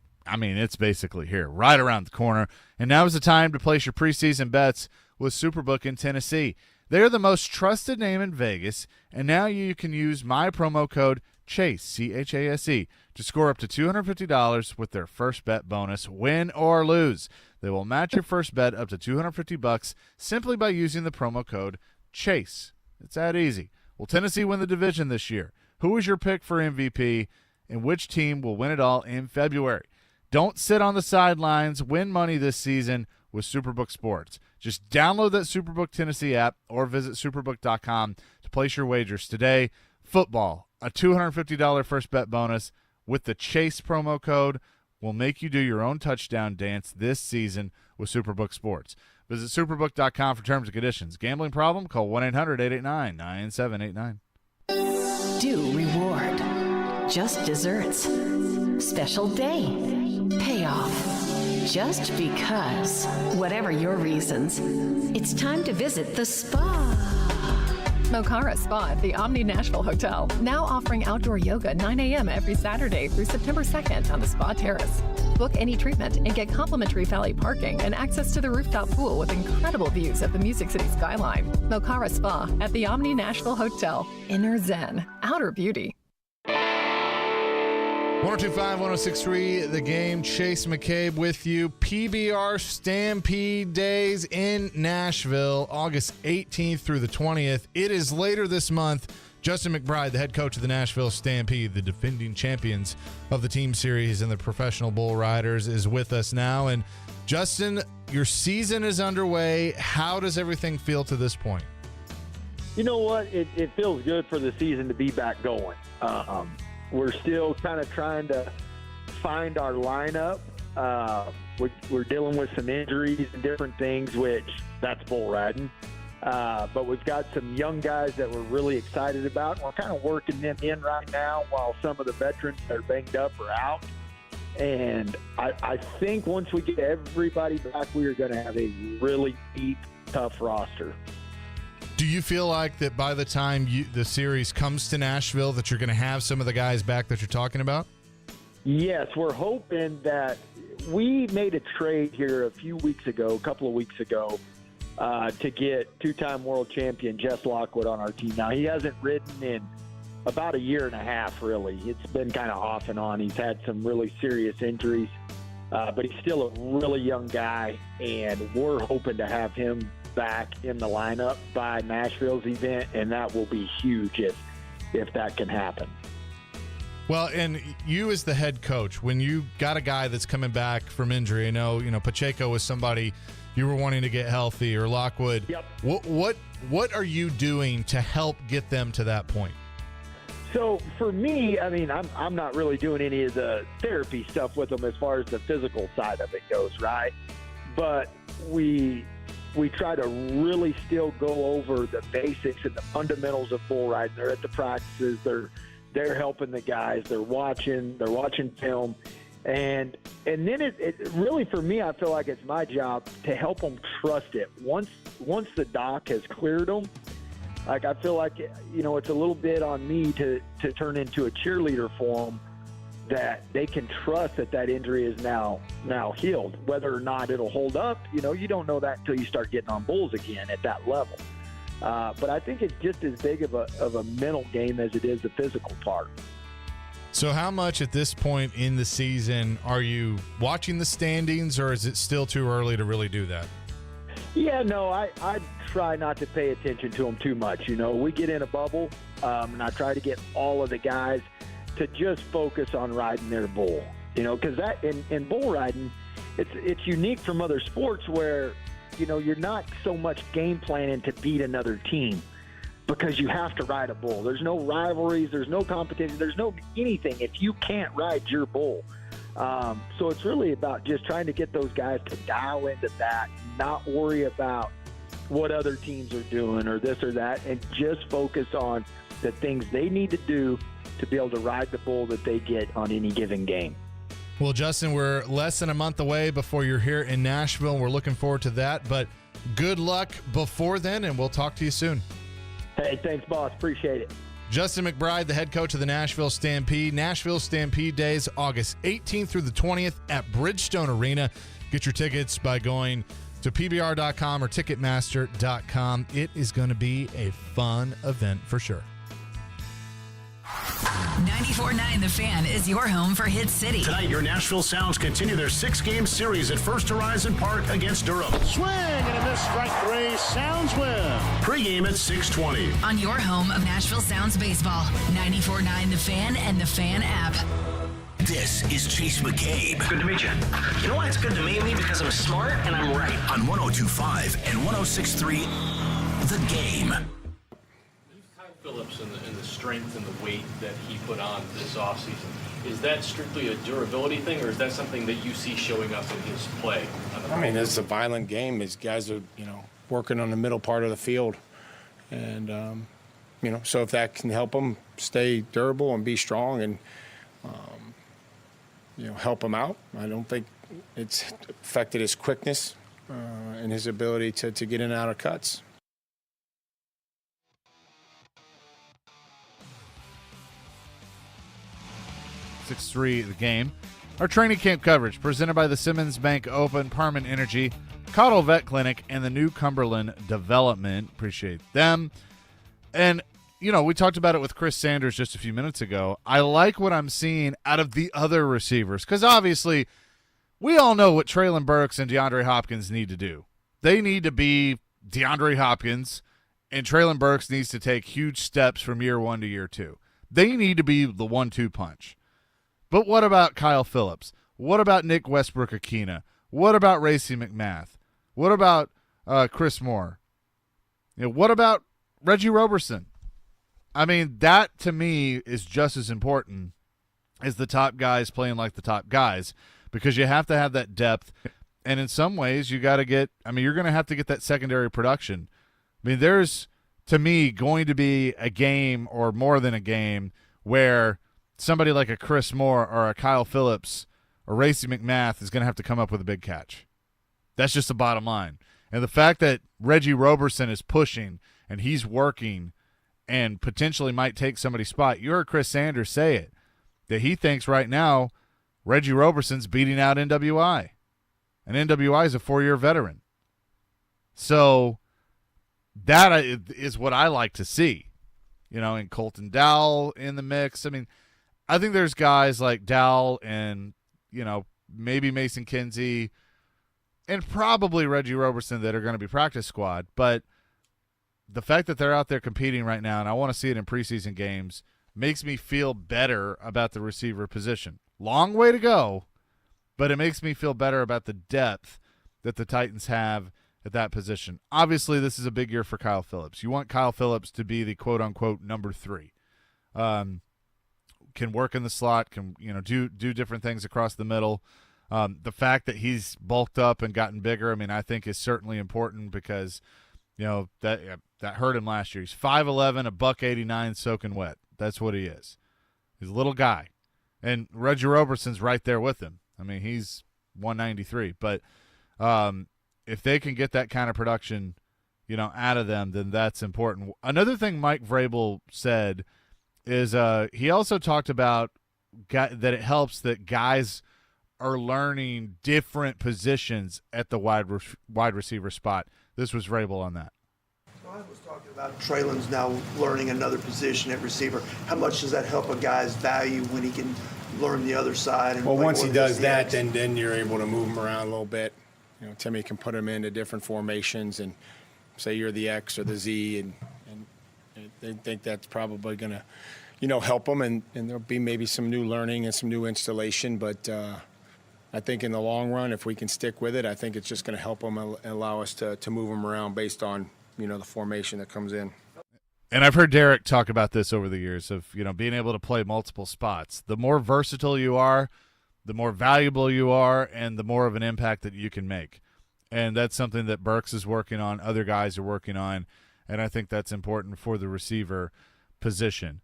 basically here, right around the corner. And now is the time to place your preseason bets with Superbook in Tennessee. They're the most trusted name in Vegas, and now you can use my promo code CHASE, C-H-A-S-E, to score up to $250 with their first bet bonus, win or lose. They will match your first bet up to $250 simply by using the promo code CHASE. It's that easy. Will Tennessee win the division this year? Who is your pick for MVP, and which team will win it all in February? Don't sit on the sidelines. Win money this season with Superbook Sports. Just download that Superbook Tennessee app or visit superbook.com to place your wagers today. Football, a $250 first bet bonus with the Chase promo code will make you do your own touchdown dance this season with Superbook Sports. Visit superbook.com for terms and conditions. Gambling problem? Call 1-800-889-9789. Do reward. Just desserts. Special day. Payoff. Just because. Whatever your reasons, it's time to visit the spa. Mocara Spa at the Omni Nashville Hotel. Now offering outdoor yoga 9 a.m. every Saturday through September 2nd on the spa terrace. Book any treatment and get complimentary valet parking and access to the rooftop pool with incredible views of the Music City skyline. Mocara Spa at the Omni Nashville Hotel. Inner Zen. Outer beauty. 102.5, 106.3, The Game. Chase McCabe with you. PBR Stampede Days in Nashville, August 18th through the 20th. It is later this month. Justin McBride, the head coach of the Nashville Stampede, the defending champions of the team series and the professional bull riders, is with us now. And Justin, your season is underway. How does everything feel to this point? You know what? It feels good for the season to be back going. We're still kind of trying to find our lineup. We're dealing with some injuries and different things, which that's bull riding. But we've got some young guys that we're really excited about. We're kind of working them in right now while some of the veterans that are banged up are out. And I think once we get everybody back, we are going to have a really deep, tough roster. Do you feel like that by the time the series comes to Nashville that you're going to have some of the guys back that you're talking about? Yes, we're hoping that we made a trade here a couple of weeks ago, to get two-time world champion Jess Lockwood on our team. Now, he hasn't ridden in about a year and a half, really. It's been kind of off and on. He's had some really serious injuries, but he's still a really young guy, and we're hoping to have him back in the lineup by Nashville's event, and that will be huge if that can happen. Well, and you as the head coach, when you got a guy that's coming back from injury, I know, Pacheco was somebody you were wanting to get healthy, or Lockwood. Yep. What are you doing to help get them to that point? So for me, I'm not really doing any of the therapy stuff with them as far as the physical side of it goes, right? But we try to really still go over the basics and the fundamentals of bull riding. They're at the practices. They're helping the guys. They're watching film. And then it really, for me, I feel like it's my job to help them trust it. Once the doc has cleared them, like I feel like, it's a little bit on me to turn into a cheerleader for them, that they can trust that injury is now healed. Whether or not it'll hold up, you don't know that until you start getting on bulls again at that level. But I think it's just as big of a mental game as it is the physical part. So how much at this point in the season are you watching the standings, or is it still too early to really do that? Yeah, no, I try not to pay attention to them too much. We get in a bubble, and I try to get all of the guys to just focus on riding their bull, because that in bull riding, it's unique from other sports where, you're not so much game planning to beat another team, because you have to ride a bull. There's no rivalries, there's no competition, there's no anything if you can't ride your bull. So it's really about just trying to get those guys to dial into that, not worry about what other teams are doing or this or that, and just focus on the things they need to do to be able to ride the bull that they get on any given game. Well, Justin, we're less than a month away before you're here in Nashville, and we're looking forward to that. But good luck before then, and we'll talk to you soon. Hey, thanks, boss. Appreciate it. Justin McBride, the head coach of the Nashville Stampede. Nashville Stampede Days, August 18th through the 20th at Bridgestone Arena. Get your tickets by going to PBR.com or Ticketmaster.com. It is going to be a fun event for sure. 94.9 The Fan is your home for Hit City. Tonight, your Nashville Sounds continue their 6-game series at First Horizon Park against Durham. Swing and a miss, strike 3. Sounds win. Pre-game at 6:20. On your home of Nashville Sounds baseball, 94.9 The Fan and The Fan app. This is Chase McCabe. Good to meet you. You know why it's good to meet me? Because I'm smart and I'm right. On 102.5 and 106.3, The Game. Phillips and the strength and the weight that he put on this offseason, is that strictly a durability thing, or is that something that you see showing up in his play? I mean, it's a violent game. These guys are, working on the middle part of the field. And, so if that can help him stay durable and be strong and, help him out, I don't think it's affected his quickness and his ability to get in and out of cuts. The Game. Our training camp coverage presented by the Simmons Bank Open, Parman Energy, Cottle Vet Clinic, and the New Cumberland Development. Appreciate them. And, we talked about it with Chris Sanders just a few minutes ago. I like what I'm seeing out of the other receivers because obviously we all know what Traylon Burks and DeAndre Hopkins need to do. They need to be DeAndre Hopkins, and Traylon Burks needs to take huge steps from year 1 to year 2. They need to be the 1-2 punch. But what about Kyle Phillips? What about Nick Westbrook-Akina? What about Racey McMath? What about Chris Moore? What about Reggie Roberson? I mean, that to me is just as important as the top guys playing like the top guys because you have to have that depth. And in some ways, you got to you're going to have to get that secondary production. I mean, there's, to me, going to be a game or more than a game where somebody like a Chris Moore or a Kyle Phillips or Racey McMath is going to have to come up with a big catch. That's just the bottom line. And the fact that Reggie Roberson is pushing and he's working and potentially might take somebody's spot, you heard Chris Sanders say it, that he thinks right now Reggie Roberson's beating out NWI. And NWI is a 4-year veteran. So that is what I like to see. And Colton Dowell in the mix. I mean, I think there's guys like Dowell and, maybe Mason Kinsey and probably Reggie Roberson that are going to be practice squad. But the fact that they're out there competing right now, and I want to see it in preseason games, makes me feel better about the receiver position. Long way to go, but it makes me feel better about the depth that the Titans have at that position. Obviously, this is a big year for Kyle Phillips. You want Kyle Phillips to be the quote-unquote number 3. Can work in the slot, can do different things across the middle. The fact that he's bulked up and gotten bigger, I think is certainly important because that hurt him last year. He's 5'11", $189, soaking wet. That's what he is. He's a little guy, and Reggie Roberson's right there with him. He's 193, but if they can get that kind of production, out of them, then that's important. Another thing Mike Vrabel said is he also talked about that it helps that guys are learning different positions at the wide receiver spot. This was Vrabel on that. I was talking about Traylon's now learning another position at receiver. How much does that help a guy's value when he can learn the other side? And once he does that, then you're able to move him around a little bit. Timmy can put him into different formations and say you're the X or the Z, and they think that's probably going to, help them, and there'll be maybe some new learning and some new installation. But I think in the long run, if we can stick with it, I think it's just going to help them and allow us to move them around based on, the formation that comes in. And I've heard Derek talk about this over the years of, being able to play multiple spots. The more versatile you are, the more valuable you are, and the more of an impact that you can make. And that's something that Burks is working on, other guys are working on, and I think that's important for the receiver position.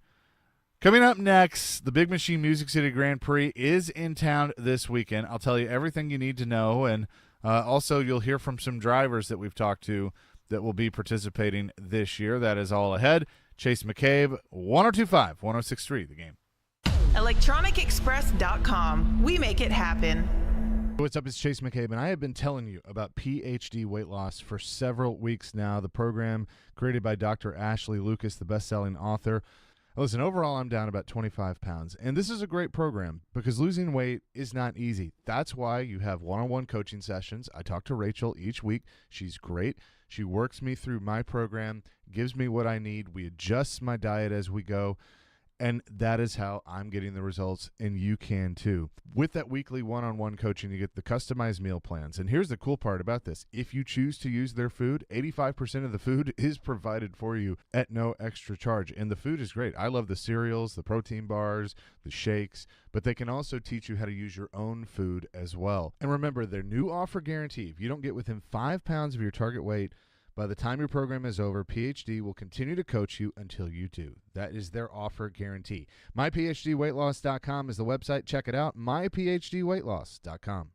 Coming up next, the Big Machine Music City Grand Prix is in town this weekend. I'll tell you everything you need to know, and also you'll hear from some drivers that we've talked to that will be participating this year. That is all ahead. Chase McCabe, 102.5, 106.3, The Game. ElectronicExpress.com. We make it happen. What's up? It's Chase McCabe, and I have been telling you about PhD Weight Loss for several weeks now, the program created by Dr. Ashley Lucas, the best-selling author. Listen, overall, I'm down about 25 pounds, and this is a great program because losing weight is not easy. That's why you have one-on-one coaching sessions. I talk to Rachel each week. She's great. She works me through my program, gives me what I need. We adjust my diet as we go. And that is how I'm getting the results, and you can too. With that weekly one-on-one coaching, you get the customized meal plans. And here's the cool part about this. If you choose to use their food, 85% of the food is provided for you at no extra charge. And the food is great. I love the cereals, the protein bars, the shakes, but they can also teach you how to use your own food as well. And remember, their new offer guarantee, if you don't get within 5 pounds of your target weight, by the time your program is over, PhD will continue to coach you until you do. That is their offer guarantee. MyPhDWeightLoss.com is the website. Check it out, MyPhDWeightLoss.com.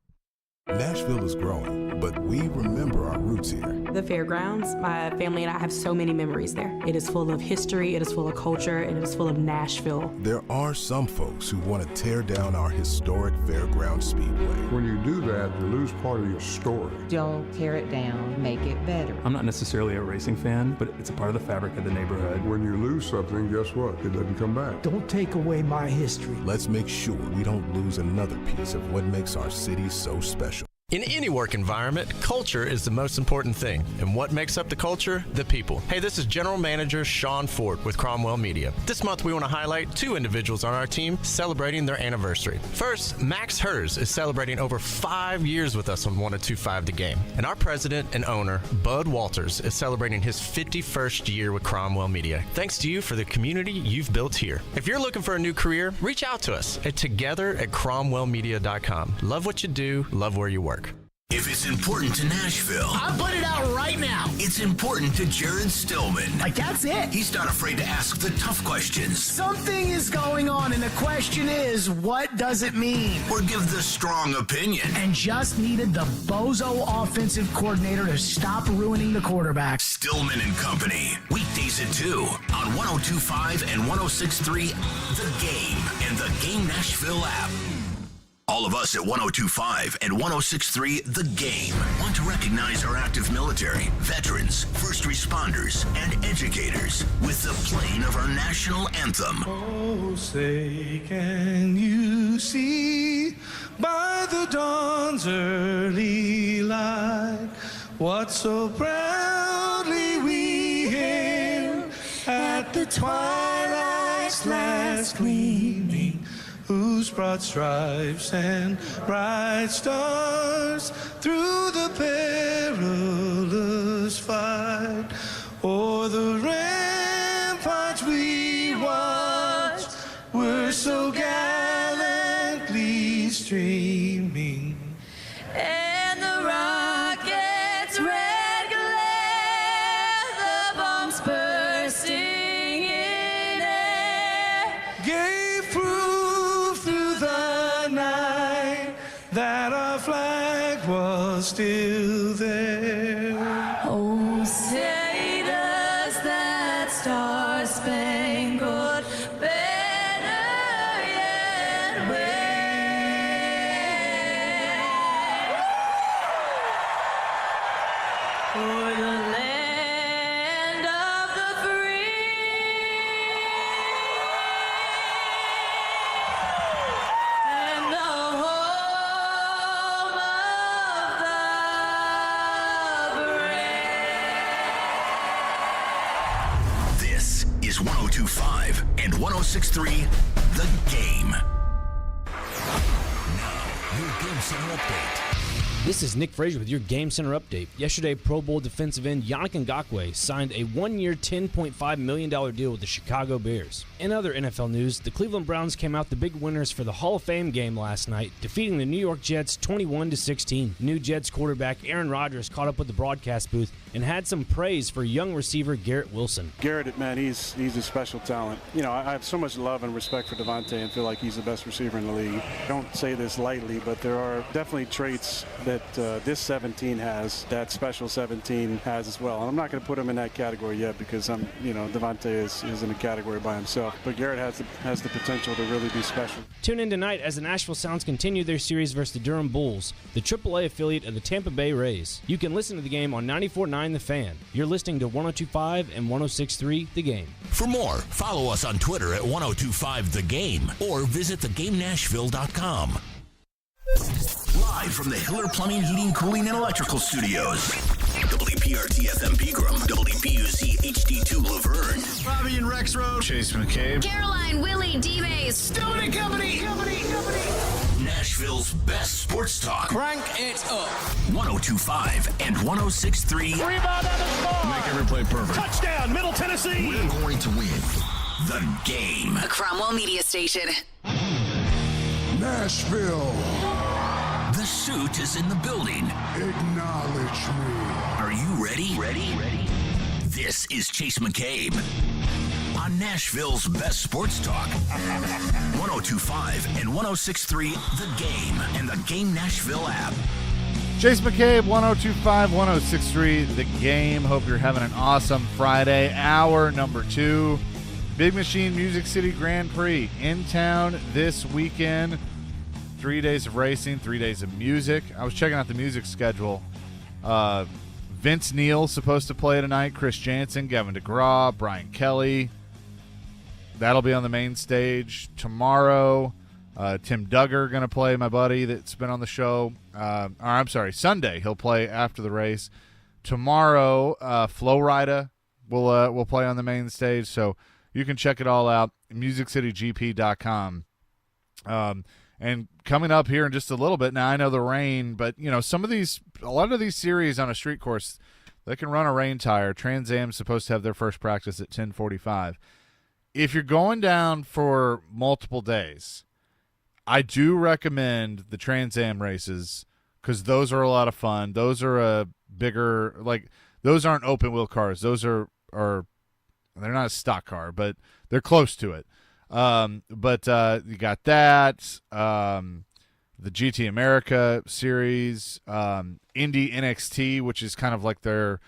Nashville is growing, but we remember our roots here. The fairgrounds, my family and I have so many memories there. It is full of history, it is full of culture, and it is full of Nashville. There are some folks who want to tear down our historic fairground speedway. When you do that, you lose part of your story. Don't tear it down, make it better. I'm not necessarily a racing fan, but it's a part of the fabric of the neighborhood. When you lose something, guess what? It doesn't come back. Don't take away my history. Let's make sure we don't lose another piece of what makes our city so special. In any work environment, culture is the most important thing. And what makes up the culture? The people. Hey, this is General Manager Sean Ford with Cromwell Media. This month, we want to highlight 2 individuals on our team celebrating their anniversary. First, Max Hers is celebrating over 5 years with us on 102.5 The Game. And our president and owner, Bud Walters, is celebrating his 51st year with Cromwell Media. Thanks to you for the community you've built here. If you're looking for a new career, reach out to us at together@cromwellmedia.com. Love what you do, love where you work. If it's important to Nashville, I'll put it out right now. It's important to Jared Stillman. Like, that's it. He's not afraid to ask the tough questions. Something is going on, and the question is, what does it mean? Or give the strong opinion. And just needed the bozo offensive coordinator to stop ruining the quarterback. Stillman and Company. Weekdays at 2 on 102.5 and 106.3 The Game and the Game Nashville app. All of us at 102.5 and 106.3 The Game want to recognize our active military, veterans, first responders, and educators with the playing of our national anthem. Oh, say, can you see by the dawn's early light what so proudly we hailed at the twilight's last gleaming, whose broad stripes and bright stars through the perilous fight o'er the ramparts we watched were so gallantly streaming. And the rockets' red glare, the bombs bursting in air, gave proof through the night that our flag was still there. Oh, say does that star-spangled banner yet wave o'er the land of the free and the home of the brave? This is 102.5 and 106.3 The Game. Now, your Game Center update. This is Nick Frazier with your Game Center update. Yesterday, Pro Bowl defensive end Yannick Ngakoue signed a one-year $10.5 million deal with the Chicago Bears. In other NFL news, the Cleveland Browns came out the big winners for the Hall of Fame game last night, defeating the New York Jets 21-16. New Jets quarterback Aaron Rodgers caught up with the broadcast booth and had some praise for young receiver Garrett Wilson. Garrett, man, he's a special talent. You know, I have so much love and respect for Devontae and feel like he's the best receiver in the league. I don't say this lightly, but there are definitely traits that this 17 has, that special 17 has as well. And I'm not going to put him in that category yet because Devontae is in a category by himself. But Garrett has the potential to really be special. Tune in tonight as the Nashville Sounds continue their series versus the Durham Bulls, the AAA affiliate of the Tampa Bay Rays. You can listen to the game on 94.9 The Fan. You're listening to 102.5 and 106.3 The Game. For more, follow us on Twitter at 1025 The Game or visit thegamenashville.com. Live from the Hiller Plumbing, Heating, Cooling, and Electrical Studios. WPRT FM Pegram, WPUC HD2 Laverne. Bobby and Rex Road. Chase McCabe. Caroline, Willie, D-Mays. Stone and Company. Nashville's best sports talk. Crank it up. 1025 and 1063. Rebound on the score. Make every play perfect. Touchdown, Middle Tennessee. We're going to win the game. A Cromwell Media Station. Nashville. The suit is in the building. Acknowledge me. Are you ready? Ready? This is Chase McCabe on Nashville's best sports talk. 1025 and 1063 The Game and the Game Nashville app. Chase McCabe, 1025, 1063 The Game. Hope you're having an awesome Friday. Hour number 2. Big Machine Music City Grand Prix in town this weekend. 3 days of racing, 3 days of music. I was checking out the music schedule. Vince Neil's supposed to play tonight. Chris Jansen, Gavin DeGraw, Brian Kelly. That'll be on the main stage tomorrow. Tim Duggar going to play, my buddy that's been on the show. Sunday he'll play after the race. Tomorrow, Flo Rida will play on the main stage. So you can check it all out. MusicCityGP.com. And coming up here in just a little bit, now I know the rain, but a lot of these series on a street course, they can run a rain tire. Trans Am's supposed to have their first practice at 10:45. If you're going down for multiple days, I do recommend the Trans Am races because those are a lot of fun. Those are a bigger, those aren't open wheel cars. Those are they're not a stock car, but they're close to it. But you got that, the GT America series, Indy NXT, which is kind of like their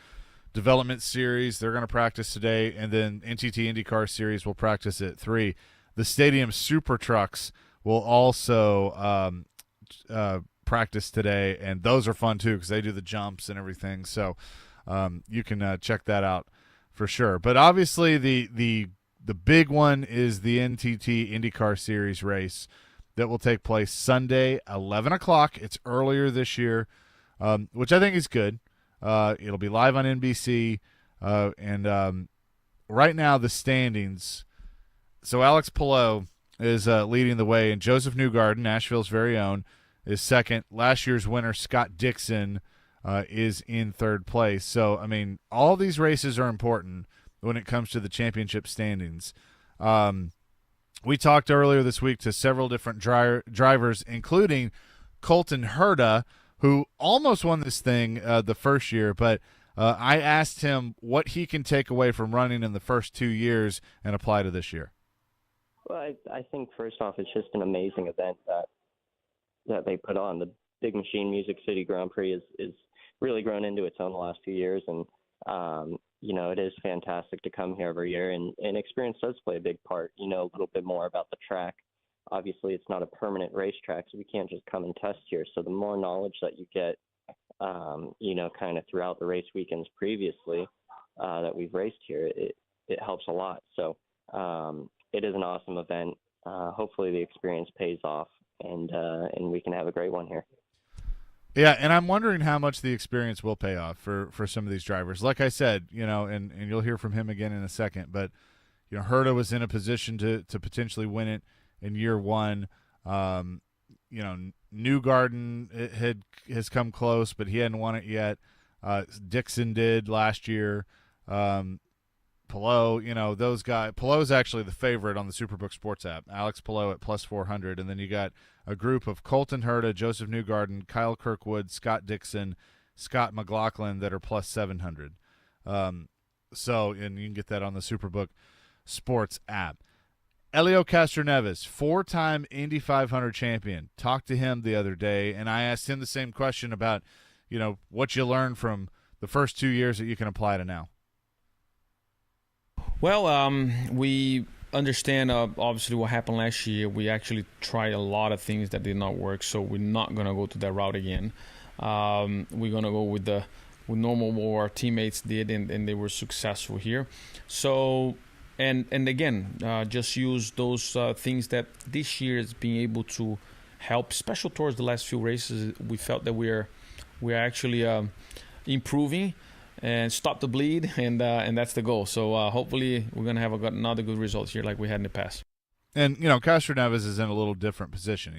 development series. They're going to practice today, and then NTT IndyCar series will practice at 3. The Stadium Super Trucks will also practice today, and those are fun too because they do the jumps and everything. So you can check that out for sure. But obviously the big one is the NTT IndyCar Series race that will take place Sunday, 11 o'clock. It's earlier this year, which I think is good. It'll be live on NBC. And right now the standings, so Alex Palou is leading the way, and Joseph Newgarden, Nashville's very own, is second. Last year's winner, Scott Dixon, is in third place. So, I mean, all these races are important when it comes to the championship standings. We talked earlier this week to several different drivers, including Colton Herta, who almost won this thing the first year, but I asked him what he can take away from running in the first 2 years and apply to this year. Well, I think first off, it's just an amazing event that they put on. The Big Machine Music City Grand Prix is really grown into its own the last few years, and it is fantastic to come here every year, and experience does play a big part. A little bit more about the track. Obviously, it's not a permanent racetrack, so we can't just come and test here. So the more knowledge that you get, kind of throughout the race weekends previously that we've raced here, it helps a lot. So it is an awesome event. Hopefully the experience pays off, and we can have a great one here. Yeah, and I'm wondering how much the experience will pay off for some of these drivers. Like I said, and you'll hear from him again in a second, but Herta was in a position to potentially win it in year one. Newgarden has come close, but he hadn't won it yet. Dixon did last year. Palou, those guys. Palou's actually the favorite on the Superbook Sports app. Alex Palou at plus 400, and then you got a group of Colton Herta, Joseph Newgarden, Kyle Kirkwood, Scott Dixon, Scott McLaughlin that are plus 700. And you can get that on the Superbook Sports app. Elio Castroneves, 4-time Indy 500 champion. Talked to him the other day, and I asked him the same question about, what you learned from the first 2 years that you can apply to now. Well, we understand obviously what happened last year. We actually tried a lot of things that did not work, so we're not going to go to that route again. We're going to go with normal what our teammates did, and they were successful here. So, and again, just use those things that this year is being able to help, especially towards the last few races. We felt that we're actually improving and stop the bleed, and that's the goal. So hopefully we're going to have another good result here like we had in the past. And, Castroneves is in a little different position.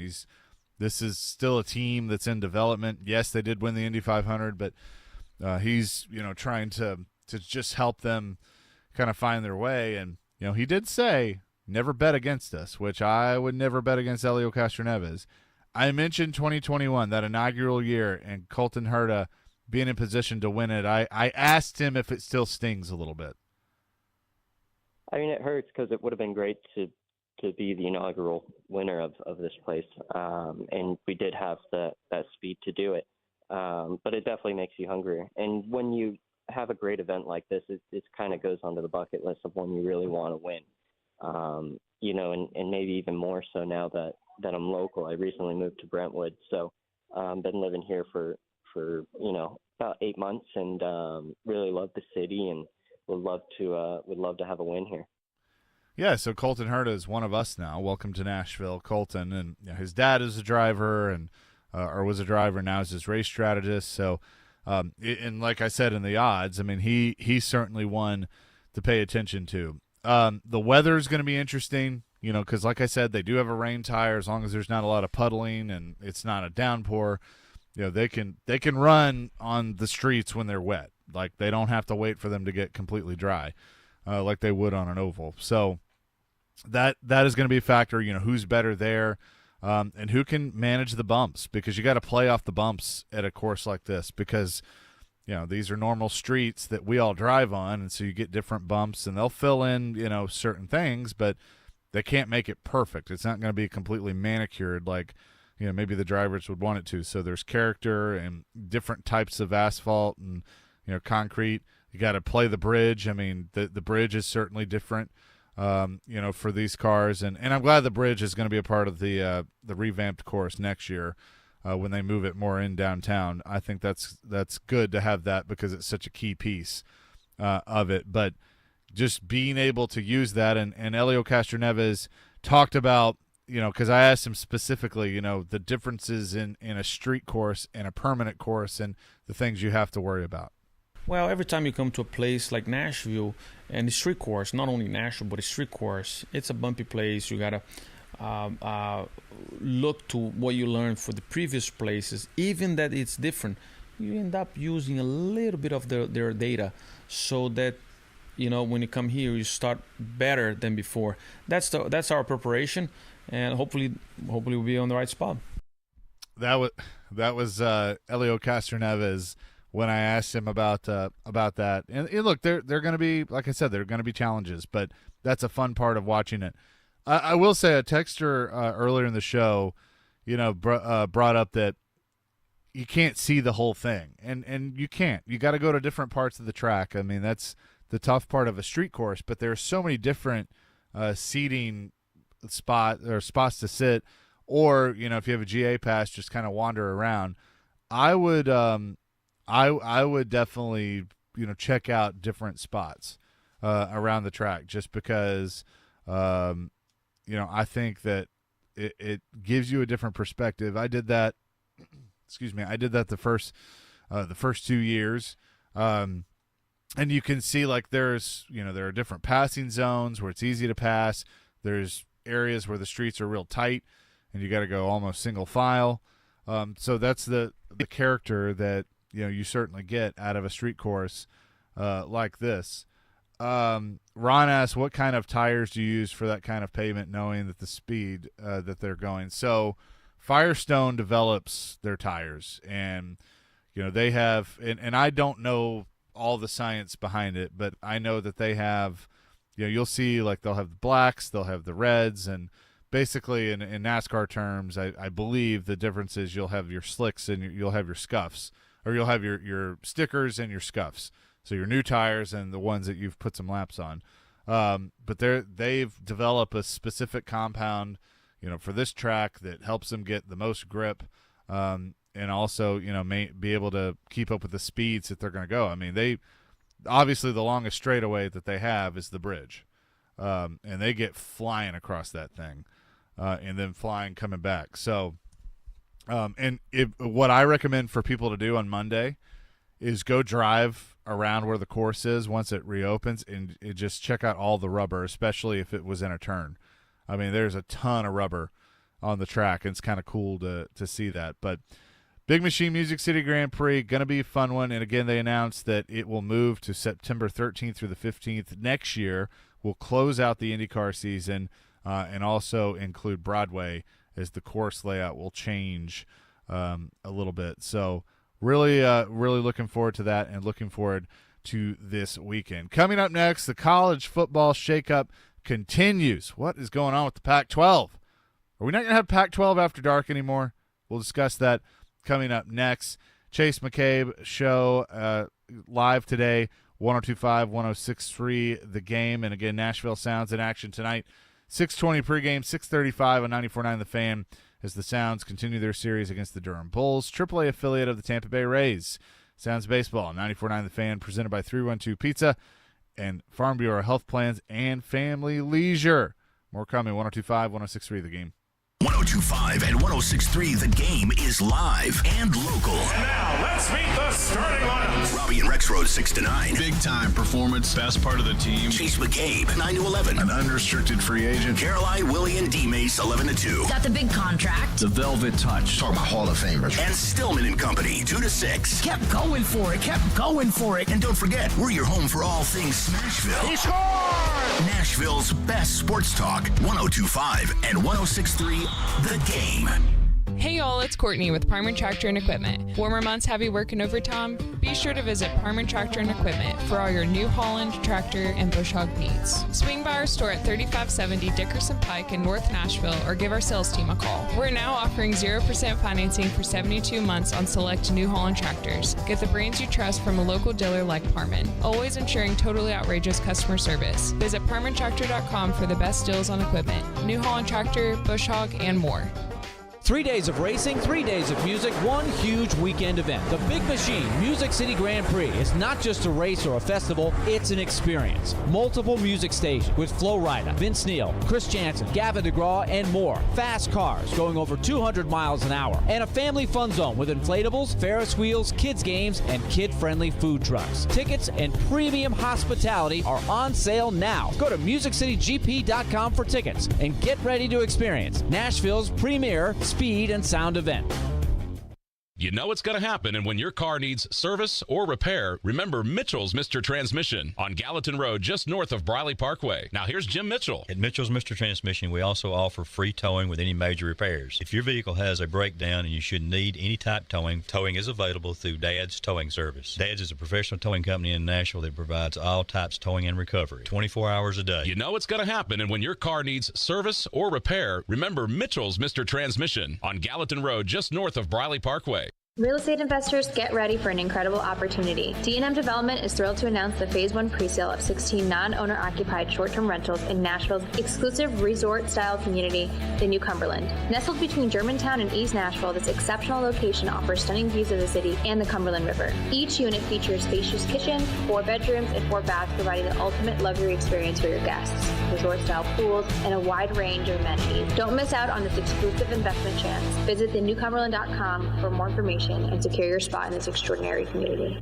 This is still a team that's in development. Yes, they did win the Indy 500, but he's, trying to just help them kind of find their way. And, he did say, never bet against us, which I would never bet against Elio Castroneves. I mentioned 2021, that inaugural year, and Colton Herta being in position to win it. I asked him if it still stings a little bit. I mean, it hurts because it would have been great to be the inaugural winner of this place. And we did have that speed to do it. But it definitely makes you hungrier. And when you have a great event like this, it kind of goes onto the bucket list of when you really want to win. And maybe even more so now that I'm local. I recently moved to Brentwood, so been living here for about 8 months, and really love the city, and would love to have a win here. Yeah, so Colton Herta is one of us now. Welcome to Nashville, Colton. And his dad is a driver, and or was a driver, now is his race strategist. So, and like I said in the odds, I mean, he's certainly one to pay attention to. The weather is going to be interesting, because like I said, they do have a rain tire. As long as there's not a lot of puddling and it's not a downpour, they can run on the streets when they're wet. Like, they don't have to wait for them to get completely dry, like they would on an oval. So that is going to be a factor. Who's better there, and who can manage the bumps, because you got to play off the bumps at a course like this, because these are normal streets that we all drive on, and so you get different bumps, and they'll fill in certain things, but they can't make it perfect. It's not going to be completely manicured like maybe the drivers would want it to. So there's character and different types of asphalt and concrete. You got to play the bridge. I mean, the bridge is certainly different, for these cars, and I'm glad the bridge is going to be a part of the revamped course next year when they move it more in downtown. I think that's good to have that, because it's such a key piece of it. But just being able to use that, and Elio Castroneves talked about, because I asked him specifically, the differences in a street course and a permanent course and the things you have to worry about. Well, every time you come to a place like Nashville, and the street course, not only Nashville, but the street course, it's a bumpy place. You got to look to what you learned for the previous places. Even that it's different, you end up using a little bit of their data, so that when you come here, you start better than before. That's our preparation, and hopefully we'll be on the right spot. That was Elio Castroneves when I asked him about that. And look, they're going to be, like I said, they're going to be challenges, but that's a fun part of watching it. I will say, a texter earlier in the show, brought up that you can't see the whole thing, and you can't. You got to go to different parts of the track. I mean, that's the tough part of a street course, but there's so many different seating spots to sit, or if you have a GA pass, just kind of wander around. I would definitely check out different spots around the track, just because I think that it gives you a different perspective. I did that. Excuse me. I did that the first 2 years. And you can see, like, there's, there are different passing zones where it's easy to pass. There's areas where the streets are real tight and you got to go almost single file. So that's the character that you certainly get out of a street course like this. Ron asks, what kind of tires do you use for that kind of pavement, knowing that the speed that they're going? So Firestone develops their tires, and they have, and I don't know all the science behind it, but I know that they have, you'll see like they'll have the blacks, they'll have the reds, and basically in NASCAR terms, I believe the difference is you'll have your slicks and you'll have your scuffs, or you'll have your stickers and your scuffs. So your new tires and the ones that you've put some laps on. But they've developed a specific compound, for this track that helps them get the most grip, and also, may be able to keep up with the speeds that they're going to go. I mean, they obviously the longest straightaway that they have is the bridge, and they get flying across that thing, and then flying coming back. So, what I recommend for people to do on Monday is go drive around where the course is once it reopens, and just check out all the rubber, especially if it was in a turn. I mean, there's a ton of rubber on the track, and it's kind of cool to see that. But Big Machine Music City Grand Prix, going to be a fun one. And again, they announced that it will move to September 13th through the 15th next year. We'll close out the IndyCar season, and also include Broadway, as the course layout will change a little bit. So really looking forward to that, and looking forward to this weekend. Coming up next, the college football shakeup continues. What is going on with the Pac-12? Are we not going to have Pac-12 after dark anymore? We'll discuss that coming up next. Chase McCabe Show live today, 102.5, 106.3 The Game. And again, Nashville Sounds in action tonight, 6:20 pregame, 6:35 on 94.9 The Fan, as the Sounds continue their series against the Durham Bulls, AAA affiliate of the Tampa Bay Rays. Sounds Baseball, 94.9 The Fan, presented by 312 Pizza and Farm Bureau Health Plans and Family Leisure. More coming, 102.5, 106.3 The Game. 102.5 and 106.3 The Game is live and local. And now, let's meet the starting lineups. Robbie and Rex Road 6 to 9. Big time performance, best part of the team. Chase McCabe 9 to 11. An unrestricted free agent. Caroline, Willie, and D Mace 11 to 2. Got the big contract. The Velvet Touch. Talk about Hall of Famers. And Stillman and Company 2 to 6. Kept going for it. And don't forget, we're your home for all things Smashville. He scored! Nashville's best sports talk, 102.5 and 106.3 The Game. Hey y'all, it's Courtney with Primer Tractor and Equipment. Warmer months have you working overtime? Be sure to visit Primer Tractor and Equipment for all your New Holland tractor and bush hog needs. Swing by our store at 3570 Dickerson Pike in North Nashville, or give our sales team a call. We're now offering 0% financing for 72 months on select New Holland tractors. Get the brands you trust from a local dealer like Parman. Always ensuring totally outrageous customer service. Visit ParmanTractor.com for the best deals on equipment. New Holland tractor, bush hog, and more. 3 days of racing, 3 days of music, one huge weekend event. The Big Machine Music City Grand Prix is not just a race or a festival, it's an experience. Multiple music stations with Flo Rida, Vince Neil, Chris Jansen, Gavin DeGraw, and more. Fast cars going over 200 miles an hour. And a family fun zone with inflatables, Ferris wheels, kids games, and kid-friendly food trucks. Tickets and premium hospitality are on sale now. Go to MusicCityGP.com for tickets and get ready to experience Nashville's premier speed and sound event. You know it's going to happen, and when your car needs service or repair, remember Mitchell's Mr. Transmission on Gallatin Road, just north of Briley Parkway. Now here's Jim Mitchell. At Mitchell's Mr. Transmission, we also offer free towing with any major repairs. If your vehicle has a breakdown and you should need any type towing, towing is available through Dad's Towing Service. Dad's is a professional towing company in Nashville that provides all types of towing and recovery, 24 hours a day. You know it's going to happen, and when your car needs service or repair, remember Mitchell's Mr. Transmission on Gallatin Road, just north of Briley Parkway. Real estate investors, get ready for an incredible opportunity. D&M Development is thrilled to announce the Phase 1 presale of 16 non-owner occupied short-term rentals in Nashville's exclusive resort-style community, the New Cumberland. Nestled between Germantown and East Nashville, this exceptional location offers stunning views of the city and the Cumberland River. Each unit features spacious kitchen, 4 bedrooms, and 4 baths, providing the ultimate luxury experience for your guests. Resort-style pools and a wide range of amenities. Don't miss out on this exclusive investment chance. Visit thenewcumberland.com for more information and secure your spot in this extraordinary community.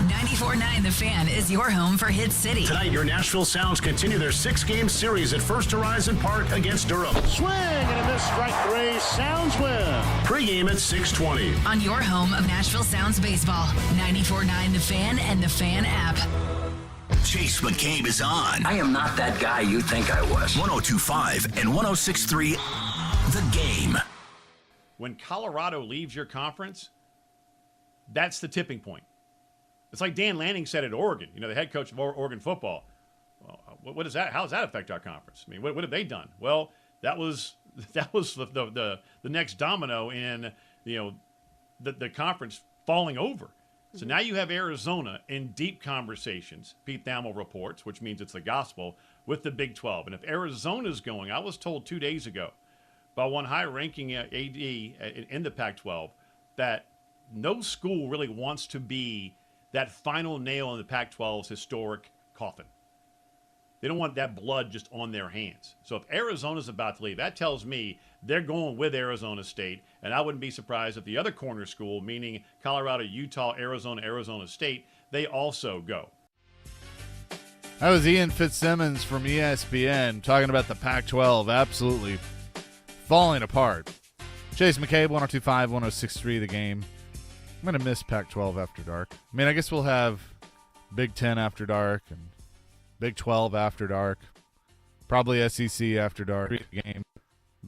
94.9 The Fan is your home for Hit City. Tonight, your Nashville Sounds continue their 6-game series at First Horizon Park against Durham. Swing and a miss, strike 3. Sounds win. Pre-game at 6:20. On your home of Nashville Sounds baseball. 94.9 The Fan and The Fan app. Chase McCabe is on. I am not that guy you think I was. 102.5 and 106.3 The Game. When Colorado leaves your conference, that's the tipping point. It's like Dan Lanning said at Oregon, the head coach of Oregon football. Well, what is that? How does that affect our conference? I mean, what have they done? Well, that was the next domino in the conference falling over. So now you have Arizona in deep conversations. Pete Thamel reports, which means it's the gospel, with the Big 12. And if Arizona's going, I was told 2 days ago by one high-ranking AD in the Pac-12 that no school really wants to be that final nail in the Pac-12's historic coffin. They don't want that blood just on their hands. So if Arizona's about to leave, that tells me they're going with Arizona State, and I wouldn't be surprised if the other corner school, meaning Colorado, Utah, Arizona State, they also go. That was Ian Fitzsimmons from ESPN talking about the Pac-12 absolutely falling apart. Chase McCabe, 102.5, 106.3 The Game. I'm going to miss Pac-12 after dark. I mean, I guess we'll have Big 10 after dark and Big 12 after dark. Probably SEC after dark game.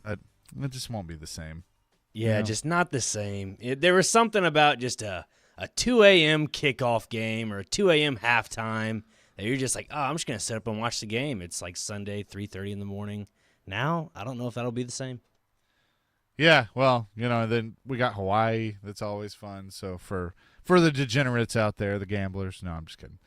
But it just won't be the same. Yeah, just not the same. There was something about just a 2 a.m. kickoff game or a 2 a.m. halftime that you're just like, oh, I'm just going to sit up and watch the game. It's like Sunday, 3:30 in the morning. Now, I don't know if that'll be the same. Yeah, well, then we got Hawaii. That's always fun. So for the degenerates out there, the gamblers. No, I'm just kidding.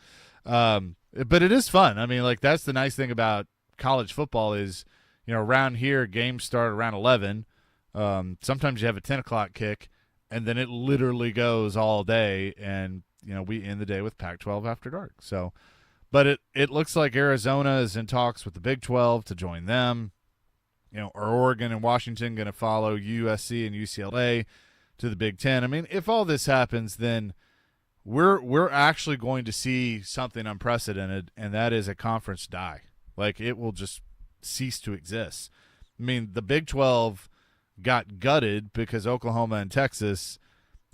But it is fun. I mean, like, that's the nice thing about college football is, around here, games start around 11. Sometimes you have a 10 o'clock kick, and then it literally goes all day, and, we end the day with Pac-12 after dark. So, but it looks like Arizona is in talks with the Big 12 to join them. Are Oregon and Washington going to follow USC and UCLA to the Big 10? I mean, if all this happens, then we're actually going to see something unprecedented, and that is a conference die. Like, it will just cease to exist. I mean, the Big 12 got gutted because Oklahoma and Texas,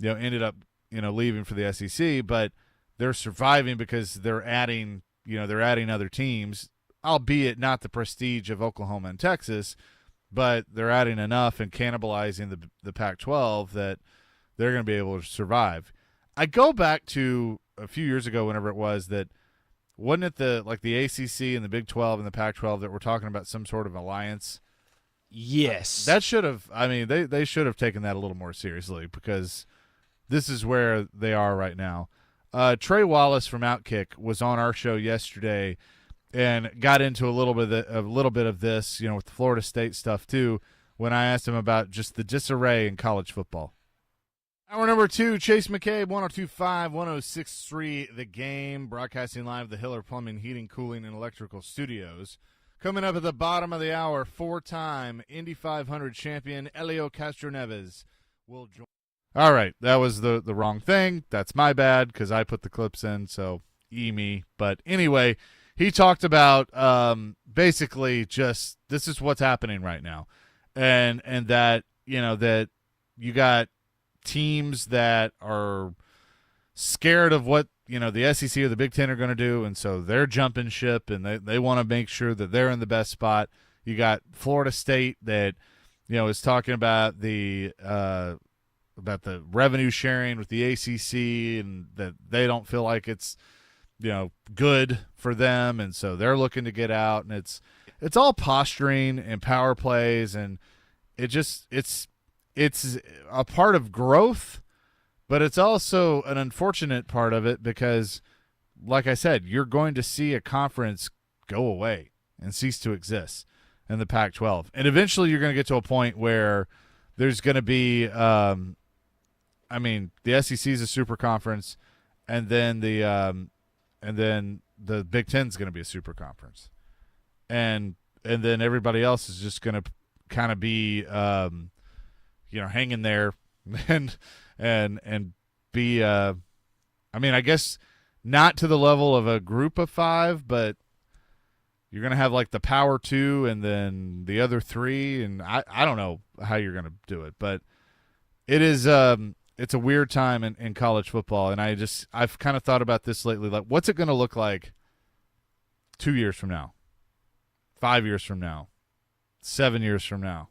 ended up, leaving for the SEC, but they're surviving because they're adding other teams, albeit not the prestige of Oklahoma and Texas, but they're adding enough and cannibalizing the Pac-12 that they're going to be able to survive. I go back to a few years ago, whenever it was, that wasn't it the ACC and the Big 12 and the Pac-12 that were talking about some sort of alliance? Yes. That should have, they should have taken that a little more seriously, because this is where they are right now. Trey Wallace from Outkick was on our show yesterday and got into a little bit of this, with the Florida State stuff too, when I asked him about just the disarray in college football. Hour number 2, Chase McCabe, 102.5, 106.3 The Game, broadcasting live at the Hiller Plumbing, Heating, Cooling, and Electrical Studios. Coming up at the bottom of the hour, 4-time Indy 500 champion Helio Castroneves will join. All right, that was the wrong thing. That's my bad, because I put the clips in, so me. But anyway, he talked about basically just this is what's happening right now, and that that you got teams that are scared of what the SEC or the Big Ten are going to do, and so they're jumping ship, and they want to make sure that they're in the best spot. You got Florida State that is talking about the revenue sharing with the ACC, and that they don't feel like it's good for them, and so they're looking to get out, and it's all posturing and power plays, and it's a part of growth, but it's also an unfortunate part of it because, like I said, you're going to see a conference go away and cease to exist in the Pac-12, and eventually you're going to get to a point where there's going to be the SEC is a super conference, and then the Big Ten is going to be a super conference, and then everybody else is just going to kind of be hanging there and be I guess not to the level of a group of 5, but you're going to have like the power 2 and then the other 3, and I don't know how you're going to do it, but it is it's a weird time in college football, and I've kind of thought about this lately, like what's it going to look like 2 years from now, 5 years from now, 7 years from now,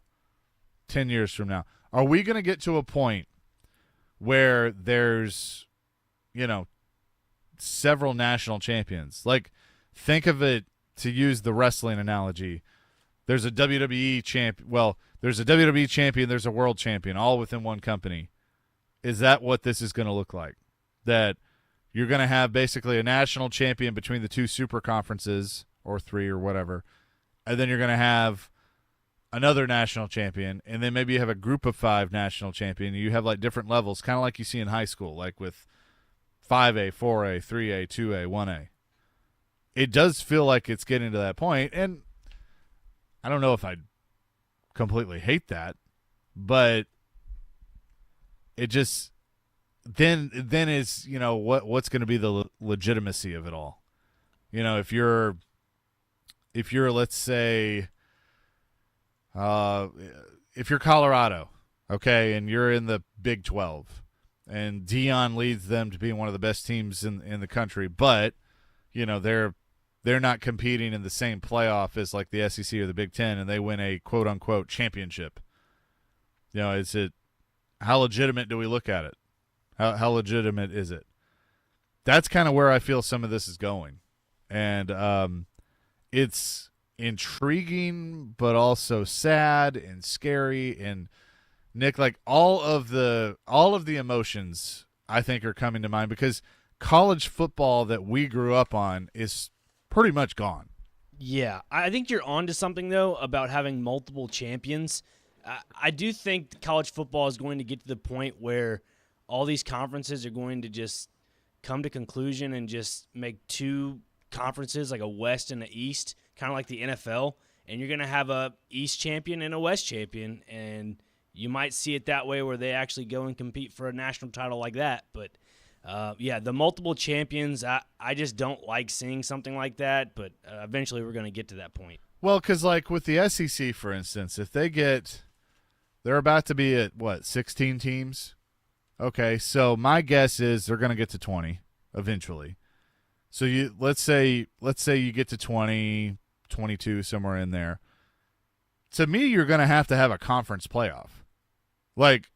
10 years from now? Are we going to get to a point where there's, several national champions? Like, think of it, to use the wrestling analogy, there's a WWE champion. Well, there's a WWE champion, there's a world champion, all within one company. Is that what this is going to look like? That you're going to have basically a national champion between the 2 super conferences, or 3 or whatever, and then you're going to have another national champion, and then maybe you have a group of 5 national champion. You have like different levels, kind of like you see in high school, like with 5A, 4A, 3A, 2A, 1A. It does feel like it's getting to that point, and I don't know if I completely hate that, but it just then is, what's going to be the legitimacy of it all? If you're let's say if you're Colorado, okay, and you're in the Big 12, and Dion leads them to being one of the best teams in the country, but they're not competing in the same playoff as like the SEC or the Big Ten, and they win a quote unquote championship. How legitimate do we look at it? How legitimate is it? That's kind of where I feel some of this is going, and it's intriguing, but also sad and scary. And Nick, like all of the emotions I think are coming to mind, because college football that we grew up on is pretty much gone. Yeah, I think you're onto something, though, about having multiple champions. I do think college football is going to get to the point where all these conferences are going to just come to conclusion and just make 2 conferences, like a West and an East, kind of like the NFL, and you're going to have a East champion and a West champion, and you might see it that way where they actually go and compete for a national title like that. But the multiple champions, I just don't like seeing something like that, but eventually we're going to get to that point. Well, because like with the SEC, for instance, if they're about to be at, 16 teams? Okay, so my guess is they're going to get to 20 eventually. So let's say you get to 20, 22, somewhere in there. To me, you're going to have a conference playoff. Like,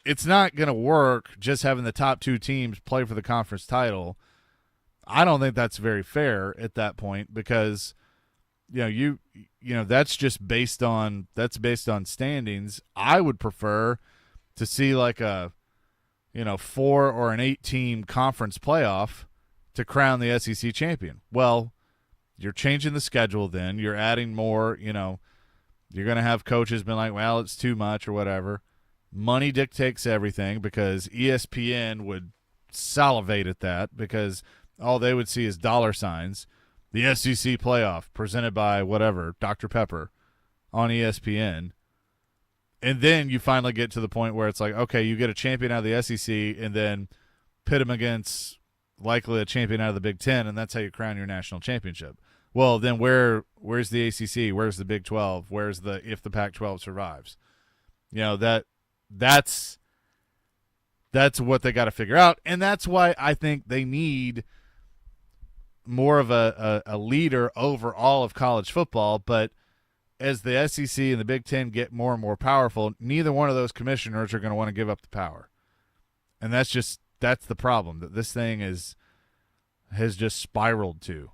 it's not going to work just having the top 2 teams play for the conference title. I don't think that's very fair at that point, because that's just based on standings. I would prefer to see like a 4 or an 8 team conference playoff to crown the SEC champion. Well, you're changing the schedule then. You're adding more, you're going to have coaches been like, well, it's too much or whatever. Money dictates everything, because ESPN would salivate at that, because all they would see is dollar signs. The SEC playoff presented by whatever, Dr. Pepper on ESPN. And then you finally get to the point where it's like, okay, you get a champion out of the SEC and then pit them against likely a champion out of the Big Ten, and that's how you crown your national championship. Well, then where's the ACC? Where's the Big 12? Where's if the Pac-12 survives? That's what they got to figure out, and that's why I think they need more of a leader over all of college football. But as the SEC and the Big Ten get more and more powerful, neither one of those commissioners are going to want to give up the power, and that's the problem that this thing has just spiraled to.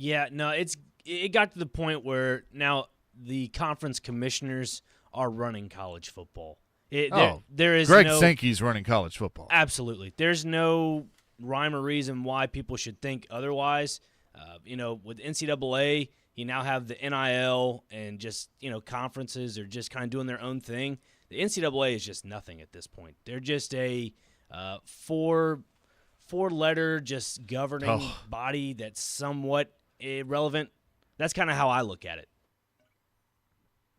Yeah, no, it got to the point where now the conference commissioners are running college football. There is Greg Sankey's running college football. Absolutely. There's no rhyme or reason why people should think otherwise. With NCAA, you now have the NIL and just, conferences are just kind of doing their own thing. The NCAA is just nothing at this point. They're just a four-letter just governing body that's somewhat irrelevant. That's kind of how I look at it.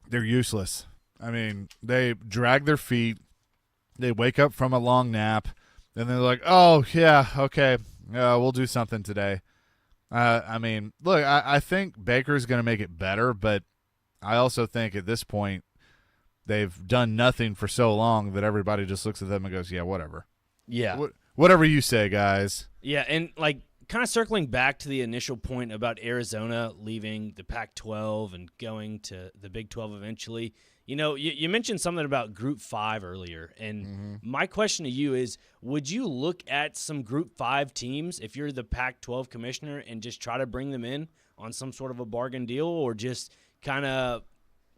They're useless. I mean, they drag their feet. They wake up from a long nap. And they're like, oh, yeah, okay, we'll do something today. I mean, look, I think Baker's going to make it better, but I also think at this point they've done nothing for so long that everybody just looks at them and goes, yeah, whatever. Yeah. Whatever you say, guys. Yeah, and like kind of circling back to the initial point about Arizona leaving the Pac-12 and going to the Big 12 eventually, you know, you mentioned something about Group 5 earlier, and my question to you is, would you look at some Group 5 teams if you're the Pac-12 commissioner and just try to bring them in on some sort of a bargain deal, or just kind of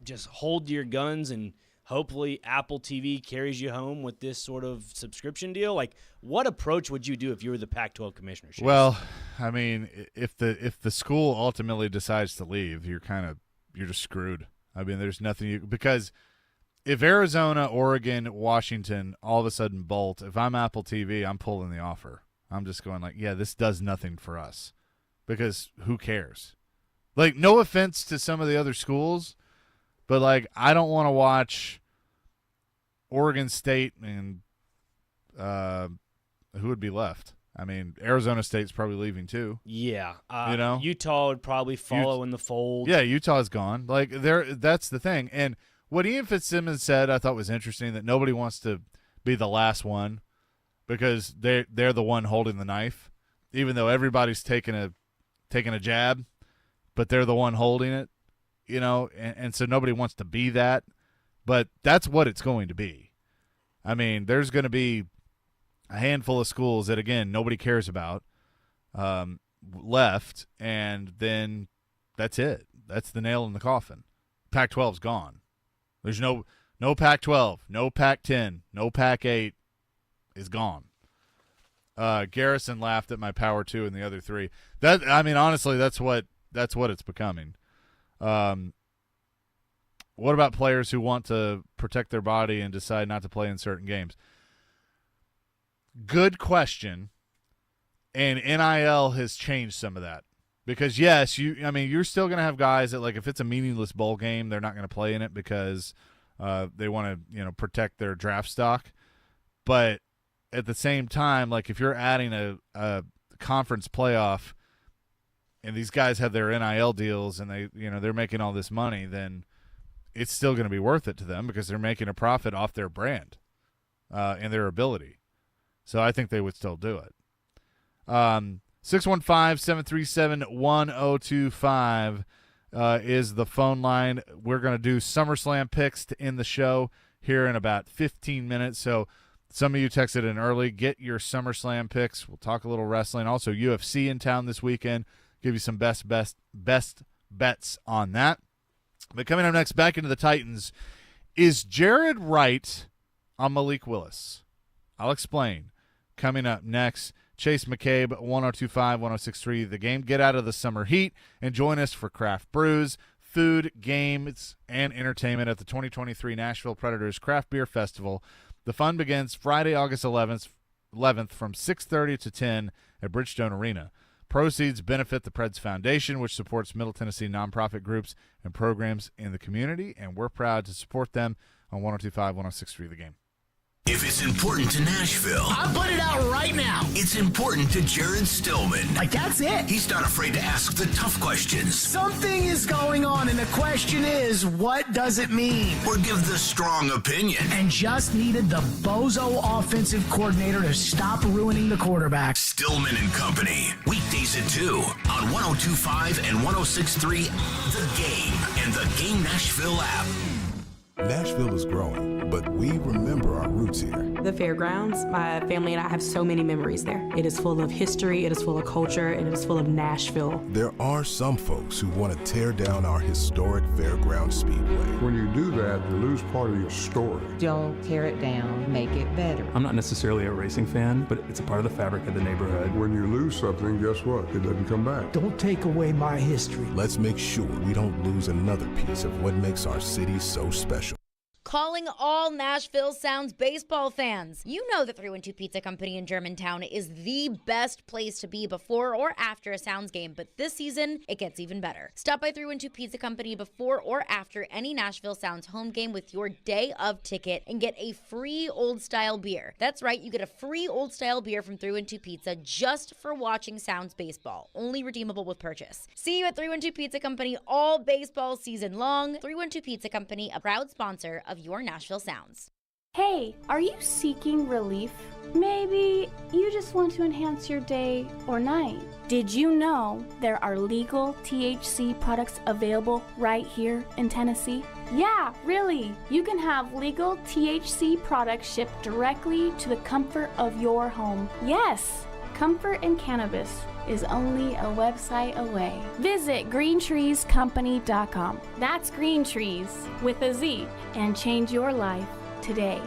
just hold your guns and hopefully Apple TV carries you home with this sort of subscription deal? Like, what approach would you do if you were the Pac-12 commissioner? Chase? Well, I mean, if the school ultimately decides to leave, you're just screwed. I mean, there's nothing because if Arizona, Oregon, Washington all of a sudden bolt, if I'm Apple TV, I'm pulling the offer. I'm just going like, yeah, this does nothing for us because who cares? Like, no offense to some of the other schools, but like, I don't want to watch Oregon State and who would be left? I mean, Arizona State's probably leaving too. Yeah. You know? Utah would probably follow in the fold. Yeah, Utah's gone. Like, that's the thing. And what Ian Fitzsimmons said I thought was interesting, that nobody wants to be the last one because they're the one holding the knife, even though everybody's taking a jab, but they're the one holding it, you know, and so nobody wants to be that. But that's what it's going to be. I mean, there's going to be a handful of schools that, again, nobody cares about left, and then that's it. That's the nail in the coffin. Pac-12's gone. There's no Pac-12, no Pac-10, no Pac-8 is gone. Garrison laughed at my Power 2 and the other three. That, I mean, honestly, that's what it's becoming. What about players who want to protect their body and decide not to play in certain games? Good question. And NIL has changed some of that. Because, yes, you're still going to have guys that, like, if it's a meaningless bowl game, they're not going to play in it because they want to, protect their draft stock. But at the same time, like, if you're adding a conference playoff and these guys have their NIL deals and they're making all this money, then it's still going to be worth it to them because they're making a profit off their brand and their ability. So I think they would still do it. 615-737-1025 is the phone line. We're going to do SummerSlam picks to end the show here in about 15 minutes. So some of you texted in early. Get your SummerSlam picks. We'll talk a little wrestling. Also, UFC in town this weekend. Give you some best bets on that. But coming up next, back into the Titans, is Jared right on Malik Willis? I'll explain. Coming up next, Chase McCabe, 102.5, 106.3, The Game. Get out of the summer heat and join us for craft brews, food, games, and entertainment at the 2023 Nashville Predators Craft Beer Festival. The fun begins Friday, August 11th from 6:30 to 10 at Bridgestone Arena. Proceeds benefit the Preds Foundation, which supports Middle Tennessee nonprofit groups and programs in the community, and we're proud to support them on 102.5, 106.3, The Game. If it's important to Nashville, I'll put it out right now. It's important to Jared Stillman. Like, that's it. He's not afraid to ask the tough questions. Something is going on, and the question is, what does it mean? Or give the strong opinion. And just needed the bozo offensive coordinator to stop ruining the quarterback. Stillman and Company. Weekdays at 2 on 102.5 and 106.3, The Game and the Game Nashville app. Nashville is growing, but we remember our roots here. The fairgrounds, my family and I have so many memories there. It is full of history, it is full of culture, and it is full of Nashville. There are some folks who want to tear down our historic fairground speedway. When you do that, you lose part of your story. Don't tear it down, make it better. I'm not necessarily a racing fan, but it's a part of the fabric of the neighborhood. When you lose something, guess what? It doesn't come back. Don't take away my history. Let's make sure we don't lose another piece of what makes our city so special. calling all Nashville Sounds baseball fans. You know the 312 Pizza Company in Germantown is the best place to be before or after a Sounds game, but this season, it gets even better. Stop by 312 Pizza Company before or after any Nashville Sounds home game with your day of ticket and get a free old-style beer. That's right, you get a free old-style beer from 312 Pizza just for watching Sounds baseball. Only redeemable with purchase. See you at 312 Pizza Company all baseball season long. 312 Pizza Company, a proud sponsor of your Nashville Sounds. Hey, are you seeking relief? Maybe you just want to enhance your day or night. Did you know there are legal THC products available right here in Tennessee? Yeah, really. You can have legal THC products shipped directly to the comfort of your home. Yes, comfort in cannabis is only a website away. Visit greentreescompany.com. That's Green Trees with a Z, and change your life today.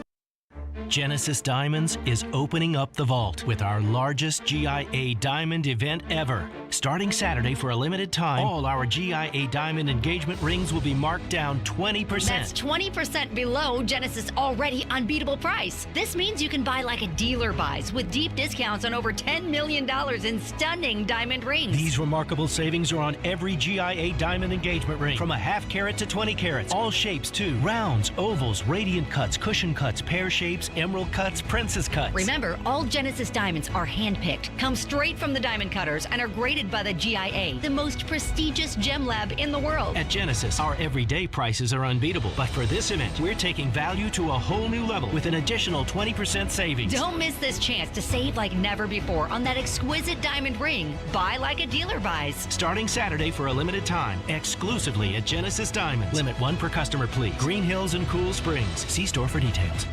Genesis Diamonds is opening up the vault with our largest GIA Diamond event ever. Starting Saturday for a limited time, all our GIA Diamond engagement rings will be marked down 20%. That's 20% below Genesis' already unbeatable price. This means you can buy like a dealer buys with deep discounts on over $10 million in stunning diamond rings. These remarkable savings are on every GIA Diamond engagement ring, from a half carat to 20 carats. All shapes too. Rounds, ovals, radiant cuts, cushion cuts, pear shapes, emerald cuts, princess cuts. Remember, all Genesis diamonds are hand-picked, come straight from the diamond cutters, and are graded by the GIA, the most prestigious gem lab in the world. At Genesis, our everyday prices are unbeatable. But for this event, we're taking value to a whole new level with an additional 20% savings. Don't miss this chance to save like never before on that exquisite diamond ring. Buy like a dealer buys. Starting Saturday for a limited time, exclusively at Genesis Diamonds. Limit 1 per customer, please. Green Hills and Cool Springs. See store for details.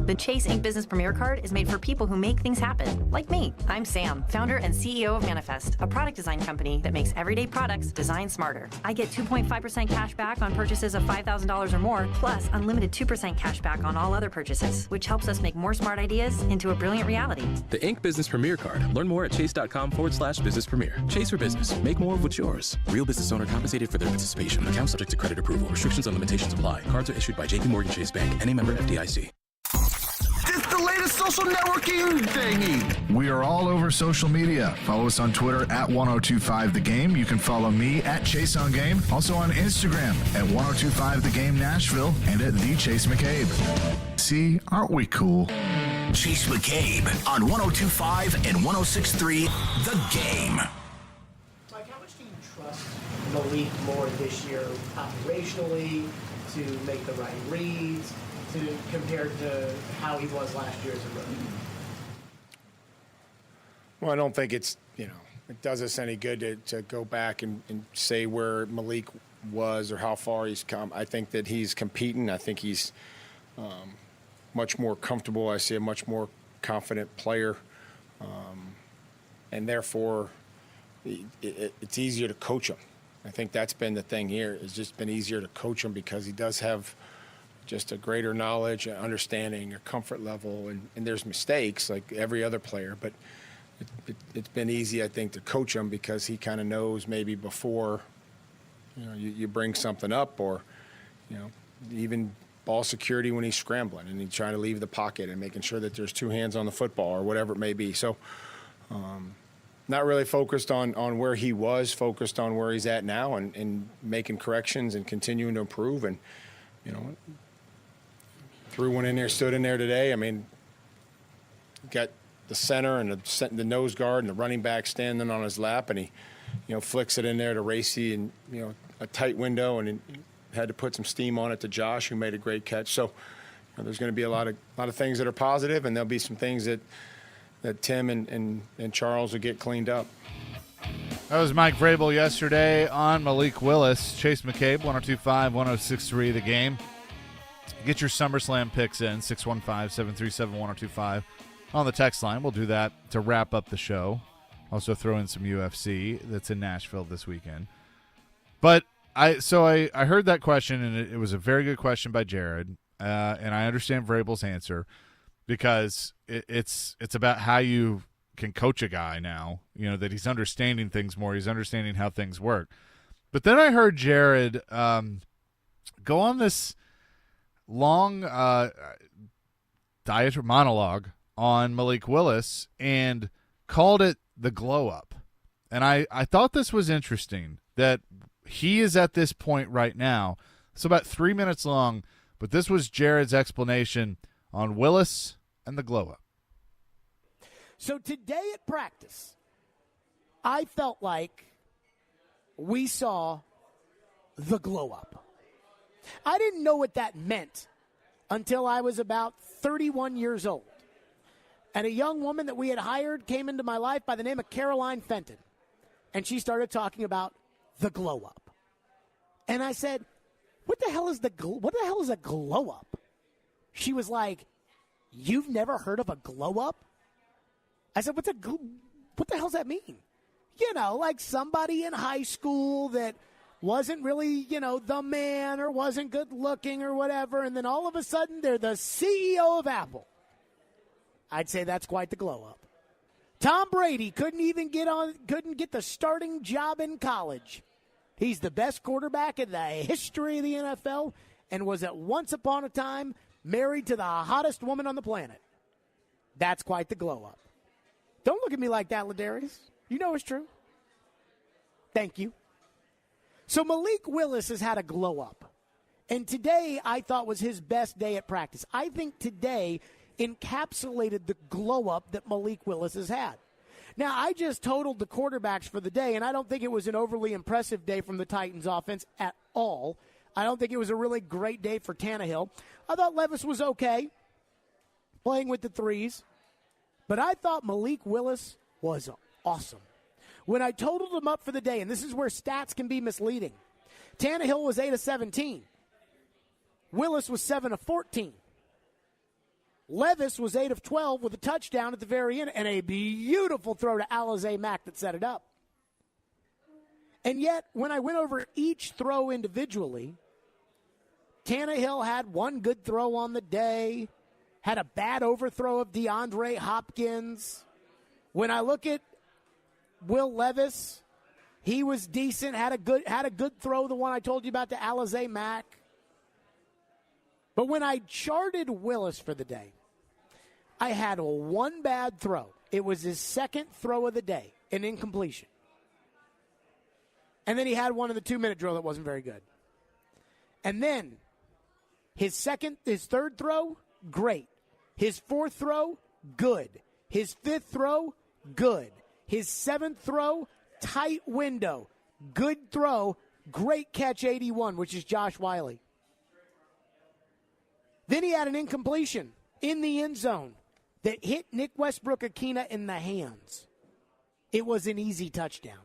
The Chase Ink Business Premier Card is made for people who make things happen, like me. I'm Sam, founder and CEO of Manifest, a product design company that makes everyday products designed smarter. I get 2.5% cash back on purchases of $5,000 or more, plus unlimited 2% cash back on all other purchases, which helps us make more smart ideas into a brilliant reality. The Ink Business Premier Card. Learn more at chase.com/business premier. Chase for business. Make more of what's yours. Real business owner compensated for their participation. Account subject to credit approval. Restrictions and limitations apply. Cards are issued by JP Morgan Chase Bank. Any member FDIC. It's the latest social networking thingy. We are all over social media. Follow us on Twitter at 1025thegame. You can follow me at Chase on Game. Also on Instagram at 1025thegame Nashville and at the Chase McCabe. See, aren't we cool? Chase McCabe on 1025 and 1063 The Game. Mike, how much do you trust Malik more this year operationally to make the right reads? Compared to how he was last year as a rookie? Well, I don't think it does us any good to go back and say where Malik was or how far he's come. I think that he's competing. I think he's much more comfortable. I see a much more confident player. And therefore, it's easier to coach him. I think that's been the thing here. It's just been easier to coach him because he does have just a greater knowledge, a understanding, a comfort level, and there's mistakes like every other player, but it's been easy, I think, to coach him because he kind of knows maybe before you bring something up, or even ball security when he's scrambling and he's trying to leave the pocket and making sure that there's two hands on the football or whatever it may be. So not really focused on where he was, focused on where he's at now and making corrections and continuing to improve. And threw one in there, stood in there today. I mean, got the center and the nose guard and the running back standing on his lap, and he, flicks it in there to Racy and, a tight window, and had to put some steam on it to Josh, who made a great catch. So there's going to be a lot of things that are positive, and there'll be some things that Tim and Charles will get cleaned up. That was Mike Vrabel yesterday on Malik Willis. Chase McCabe, 102.5, 106.3 The Game. Get your SummerSlam picks in, 615-737-1025 on the text line. We'll do that to wrap up the show. Also throw in some UFC that's in Nashville this weekend. But I heard that question, and it was a very good question by Jared, and I understand Vrabel's answer because it's about how you can coach a guy now, that he's understanding things more. He's understanding how things work. But then I heard Jared go on this long monologue on Malik Willis and called it the glow up. And I thought this was interesting that he is at this point right now. It's about 3 minutes long, but this was Jared's explanation on Willis and the glow up. So today at practice, I felt like we saw the glow up. I didn't know what that meant until I was about 31 years old. And a young woman that we had hired came into my life by the name of Caroline Fenton. And she started talking about the glow up. And I said, what the hell is a glow up? She was like, you've never heard of a glow up? I said, what the hell does that mean? You know, like somebody in high school that wasn't really, you know, the man or wasn't good looking or whatever, and then all of a sudden they're the CEO of Apple. I'd say that's quite the glow up. Tom Brady couldn't get the starting job in college. He's the best quarterback in the history of the NFL and was at once upon a time married to the hottest woman on the planet. That's quite the glow up. Don't look at me like that, Ladarius. You know it's true. Thank you. So Malik Willis has had a glow up. And today I thought was his best day at practice. I think today encapsulated the glow up that Malik Willis has had. Now, I just totaled the quarterbacks for the day, and I don't think it was an overly impressive day from the Titans offense at all. I don't think it was a really great day for Tannehill. I thought Levis was okay, playing with the threes. But I thought Malik Willis was awesome. When I totaled them up for the day, and this is where stats can be misleading, Tannehill was 8 of 17. Willis was 7 of 14. Levis was 8 of 12 with a touchdown at the very end and a beautiful throw to Alizé Mack that set it up. And yet, when I went over each throw individually, Tannehill had one good throw on the day, had a bad overthrow of DeAndre Hopkins. When I look at Will Levis, he was decent, had a good throw, the one I told you about to Alizé Mack. But when I charted Willis for the day, I had one bad throw. It was his second throw of the day, an incompletion. And then he had one in the 2-minute drill that wasn't very good. And then his third throw, great. His fourth throw, good. His fifth throw, good. His seventh throw, tight window. Good throw, great catch 81, which is Josh Wiley. Then he had an incompletion in the end zone that hit Nick Westbrook-Akina in the hands. It was an easy touchdown.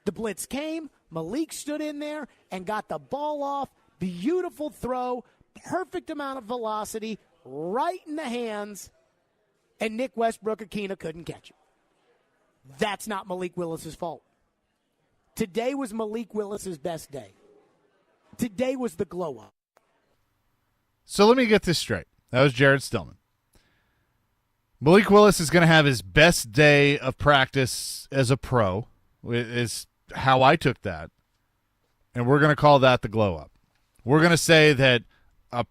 The blitz came, Malik stood in there and got the ball off. Beautiful throw, perfect amount of velocity, right in the hands, and Nick Westbrook-Akina couldn't catch it. That's not Malik Willis's fault. Today was Malik Willis's best day. Today was the glow up. So let me get this straight. That was Jared Stillman. Malik Willis is going to have his best day of practice as a pro, is how I took that. And we're going to call that the glow up. We're going to say that a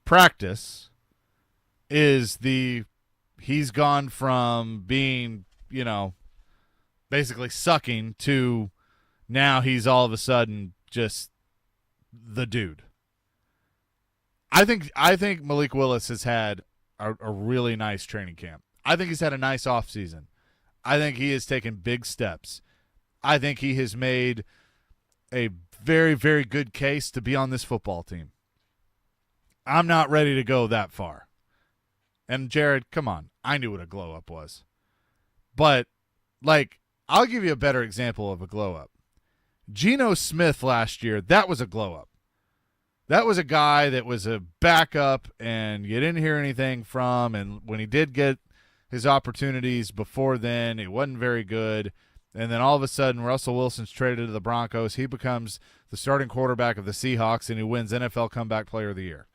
practice is he's gone from being, basically sucking to now he's all of a sudden just the dude. I think Malik Willis has had a really nice training camp. I think he's had a nice offseason. I think he has taken big steps. I think he has made a very, very good case to be on this football team. I'm not ready to go that far. And Jared, come on. I knew what a glow up was. But, I'll give you a better example of a glow up. Geno Smith last year, that was a glow up. That was a guy that was a backup and you didn't hear anything from, and when he did get his opportunities before then, it wasn't very good. And then all of a sudden, Russell Wilson's traded to the Broncos. He becomes the starting quarterback of the Seahawks, and he wins NFL Comeback Player of the Year.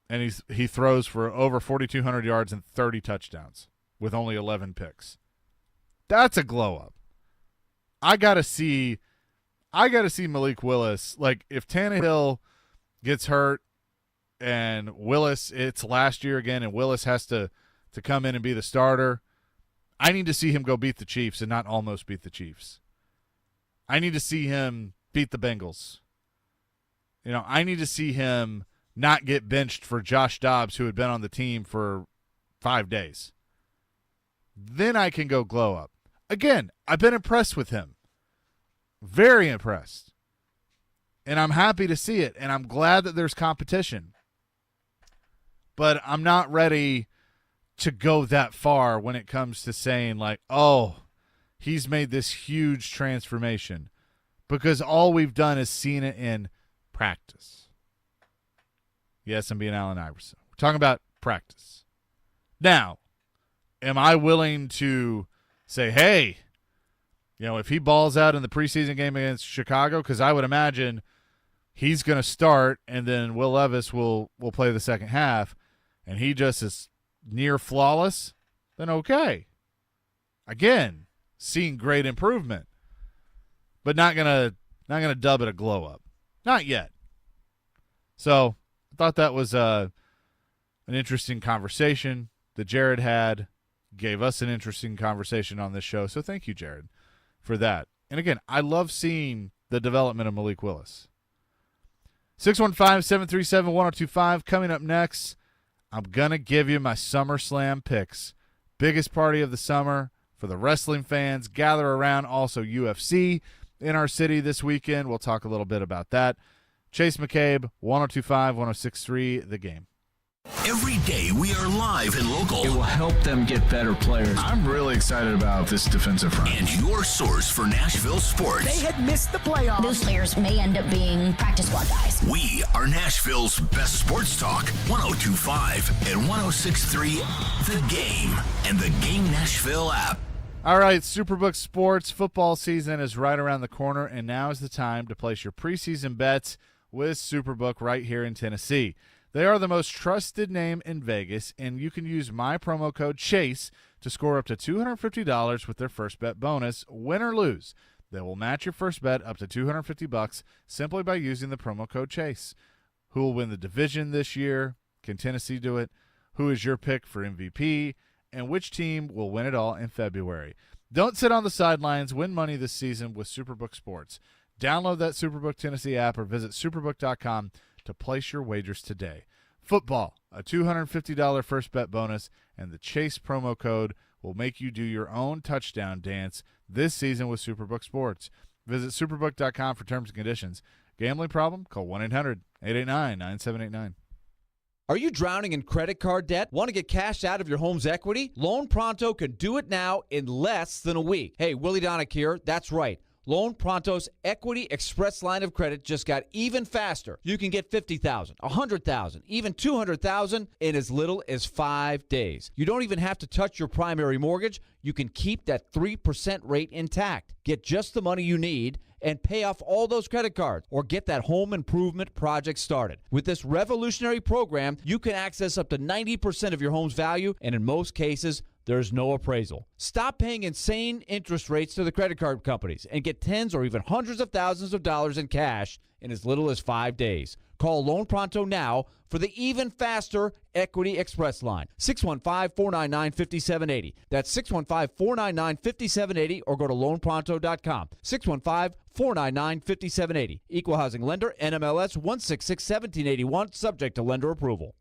And he throws for over 4,200 yards and 30 touchdowns with only 11 picks. That's a glow up. I gotta see Malik Willis. If Tannehill gets hurt and Willis, it's last year again, and Willis has to come in and be the starter. I need to see him go beat the Chiefs and not almost beat the Chiefs. I need to see him beat the Bengals. I need to see him not get benched for Josh Dobbs, who had been on the team for 5 days. Then I can go glow up. Again, I've been impressed with him. Very impressed. And I'm happy to see it, and I'm glad that there's competition. But I'm not ready to go that far when it comes to saying, like, oh, he's made this huge transformation. Because all we've done is seen it in practice. Yes, I'm being Allen Iverson. We're talking about practice. Now, am I willing to say, hey, if he balls out in the preseason game against Chicago, because I would imagine he's going to start and then Will Levis will play the second half, and he just is near flawless, then okay. Again, seeing great improvement, but not gonna dub it a glow up. Not yet. So I thought that was an interesting conversation that Jared had. Gave us an interesting conversation on this show. So thank you, Jared, for that. And again, I love seeing the development of Malik Willis. 615-737-1025. Coming up next, I'm going to give you my SummerSlam picks. Biggest party of the summer for the wrestling fans. Gather around. Also UFC in our city this weekend. We'll talk a little bit about that. Chase McCabe, 102.5, 106.3, The Game. Every day we are live and local. It will help them get better players. I'm really excited about this defensive front. And your source for Nashville sports. They had missed the playoffs. Those players may end up being practice squad guys. We are Nashville's best sports talk. 102.5 and 106.3 The Game and the Game Nashville app. All right, Superbook Sports football season is right around the corner, and now is the time to place your preseason bets with Superbook right here in Tennessee. They are the most trusted name in Vegas, and you can use my promo code CHASE to score up to $250 with their first bet bonus, win or lose. They will match your first bet up to $250 simply by using the promo code CHASE. Who will win the division this year? Can Tennessee do it? Who is your pick for MVP? And which team will win it all in February? Don't sit on the sidelines. Win money this season with Superbook Sports. Download that Superbook Tennessee app or visit superbook.com to place your wagers today. Football, a $250 first bet bonus, and the Chase promo code will make you do your own touchdown dance this season with Superbook Sports. Visit superbook.com for terms and conditions. Gambling problem? Call 1-800-889-9789. Are you drowning in credit card debt? Want to get cash out of your home's equity? Loan Pronto can do it now in less than a week. Hey, Willie Donick here. That's right. Loan Pronto's Equity Express line of credit just got even faster. You can get $50,000, $100,000, even $200,000 in as little as 5 days. You don't even have to touch your primary mortgage. You can keep that 3% rate intact. Get just the money you need and pay off all those credit cards or get that home improvement project started. With this revolutionary program, you can access up to 90% of your home's value, and in most cases, there's no appraisal. Stop paying insane interest rates to the credit card companies and get tens or even hundreds of thousands of dollars in cash in as little as 5 days. Call Loan Pronto now for the even faster Equity Express line. 615-499-5780. That's 615-499-5780 or go to loanpronto.com. 615-499-5780. Equal Housing Lender, NMLS 1661781, subject to lender approval.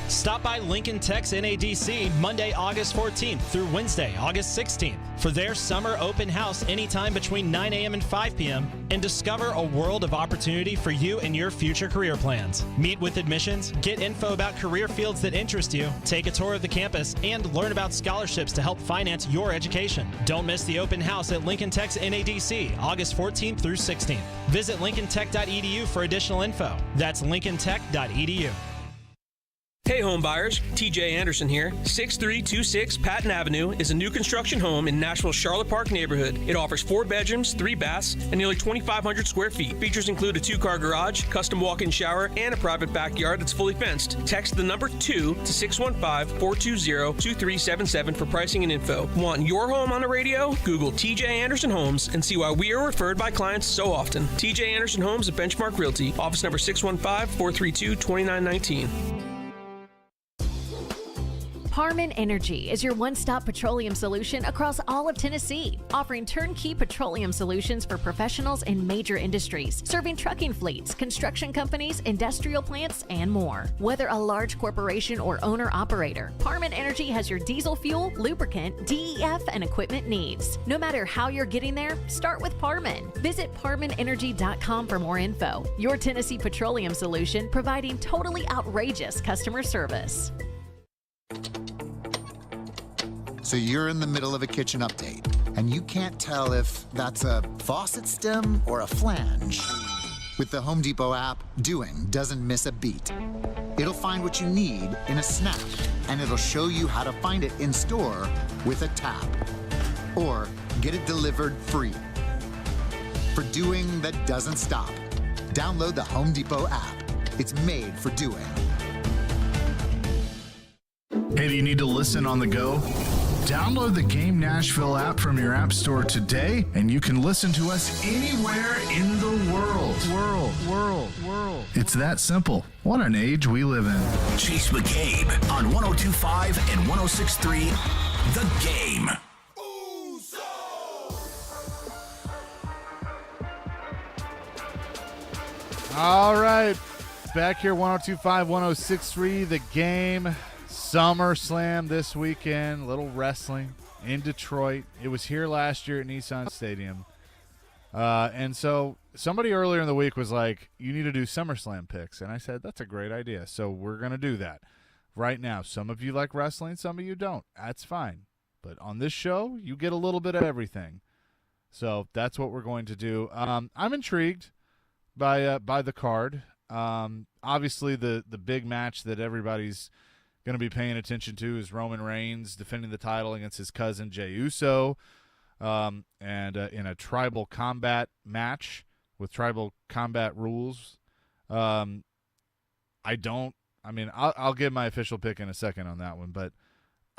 Stop by Lincoln Tech's NADC Monday, August 14th through Wednesday, August 16th for their summer open house anytime between 9 a.m. and 5 p.m. and discover a world of opportunity for you and your future career plans. Meet with admissions, get info about career fields that interest you, take a tour of the campus, and learn about scholarships to help finance your education. Don't miss the open house at Lincoln Tech's NADC August 14th through 16th. Visit lincolntech.edu for additional info. That's lincolntech.edu. Hey home buyers, TJ Anderson here. 6326 Patton Avenue is a new construction home in Nashville's Charlotte Park neighborhood. It offers 4 bedrooms, 3 baths, and nearly 2,500 square feet. Features include a 2-car garage, custom walk-in shower, and a private backyard that's fully fenced. Text the number 2 to 615-420-2377 for pricing and info. Want your home on the radio? Google TJ Anderson Homes and see why we are referred by clients so often. TJ Anderson Homes at Benchmark Realty. Office number 615-432-2919. Harmon Energy is your one-stop petroleum solution across all of Tennessee, offering turnkey petroleum solutions for professionals in major industries, serving trucking fleets, construction companies, industrial plants, and more. Whether a large corporation or owner-operator, Harmon Energy has your diesel fuel, lubricant, DEF, and equipment needs. No matter how you're getting there, start with Parman. Visit ParmanEnergy.com for more info. Your Tennessee petroleum solution, providing totally outrageous customer service. So you're in the middle of a kitchen update, and you can't tell if that's a faucet stem or a flange. With the Home Depot app, doing doesn't miss a beat. It'll find what you need in a snap, and it'll show you how to find it in store with a tap. Or get it delivered free. For doing that doesn't stop, download the Home Depot app. It's made for doing. Hey, do you need to listen on the go? Download the Game Nashville app from your app store today, and you can listen to us anywhere in the world. It's that simple. What an age we live in. Chase McCabe on 102.5 and 106.3 The Game. All right. Back here, 102.5, 106.3 The Game. SummerSlam this weekend, little wrestling in Detroit. It was here last year at Nissan Stadium. And so somebody earlier in the week was like, you need to do SummerSlam picks. And I said, that's a great idea. So we're going to do that right now. Some of you like wrestling, some of you don't. That's fine. But on this show, you get a little bit of everything. So that's what we're going to do. I'm intrigued by the card. Obviously, the big match that everybody's going to be paying attention to is Roman Reigns defending the title against his cousin Jey Uso, and in a tribal combat match with tribal combat rules. I'll give my official pick in a second on that one, but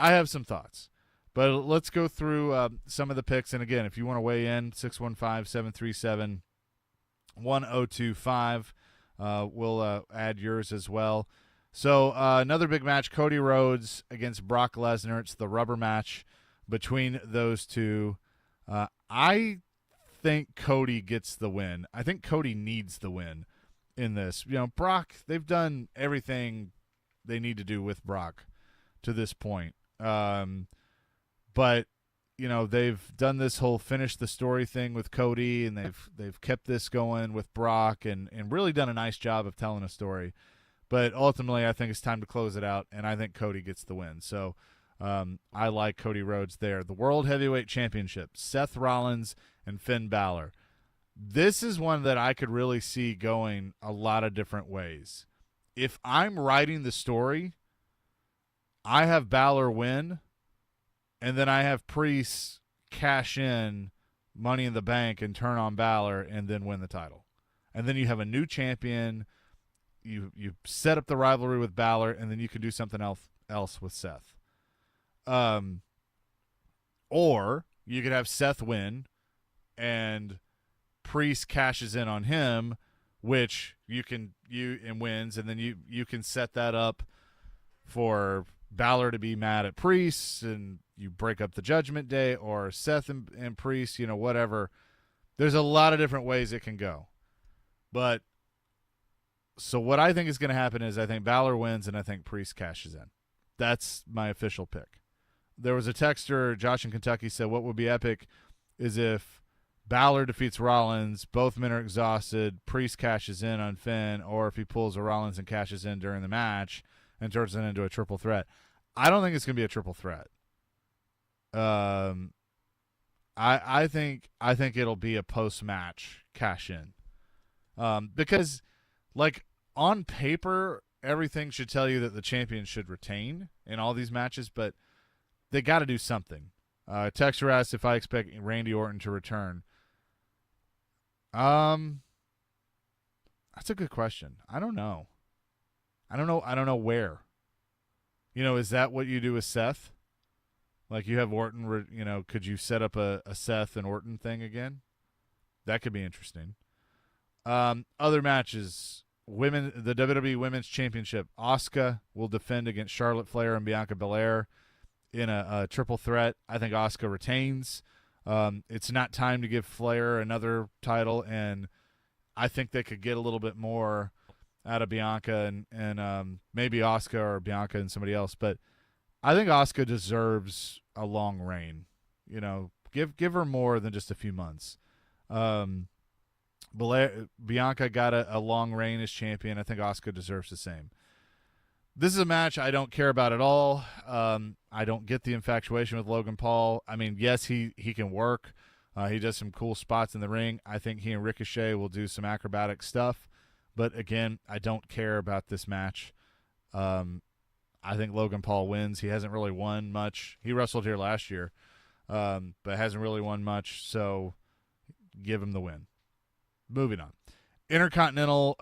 I have some thoughts. But let's go through some of the picks. And again, if you want to weigh in, 615-737-1025. We'll add yours as well. So another big match, Cody Rhodes against Brock Lesnar. It's the rubber match between those two. I think Cody gets the win. I think Cody needs the win in this. You know, Brock, they've done everything they need to do with Brock to this point. But, you know, they've done this whole finish the story thing with Cody, and they've kept this going with Brock and really done a nice job of telling a story. But ultimately, I think it's time to close it out, and I think Cody gets the win. So I like Cody Rhodes there. The World Heavyweight Championship, Seth Rollins and Finn Balor. This is one that I could really see going a lot of different ways. If I'm writing the story, I have Balor win, and then I have Priest cash in Money in the Bank and turn on Balor and then win the title. And then you have a new champion. You set up the rivalry with Balor, and then you can do something else with Seth. Or you could have Seth win, and Priest cashes in on him, which and wins, and then you can set that up for Balor to be mad at Priest, and you break up the Judgment Day, or Seth and Priest, whatever. There's a lot of different ways it can go. But so what I think is going to happen is I think Balor wins, and I think Priest cashes in. That's my official pick. There was a texter, Josh in Kentucky, said what would be epic is if Balor defeats Rollins, both men are exhausted, Priest cashes in on Finn, or if he pulls a Rollins and cashes in during the match and turns it into a triple threat. I don't think it's going to be a triple threat. I think it'll be a post-match cash in. Because, like, on paper, everything should tell you that the champion should retain in all these matches, but they got to do something. Texter asks if I expect Randy Orton to return. That's a good question. I don't know. I don't know where. Is that what you do with Seth? Like you have Orton, could you set up a Seth and Orton thing again? That could be interesting. Other matches, the WWE Women's Championship. Asuka will defend against Charlotte Flair and Bianca Belair in a triple threat. I think Asuka retains. It's not time to give Flair another title, and I think they could get a little bit more out of Bianca and maybe Asuka or Bianca and somebody else. But I think Asuka deserves a long reign. Give her more than just a few months. Bianca got a long reign as champion. I think Asuka deserves the same. This is a match I don't care about at all. I don't get the infatuation with Logan Paul. I mean, yes, he can work. He does some cool spots in the ring. I think he and Ricochet will do some acrobatic stuff. But, again, I don't care about this match. I think Logan Paul wins. He hasn't really won much. He wrestled here last year, but hasn't really won much. So give him the win. Moving on. Intercontinental,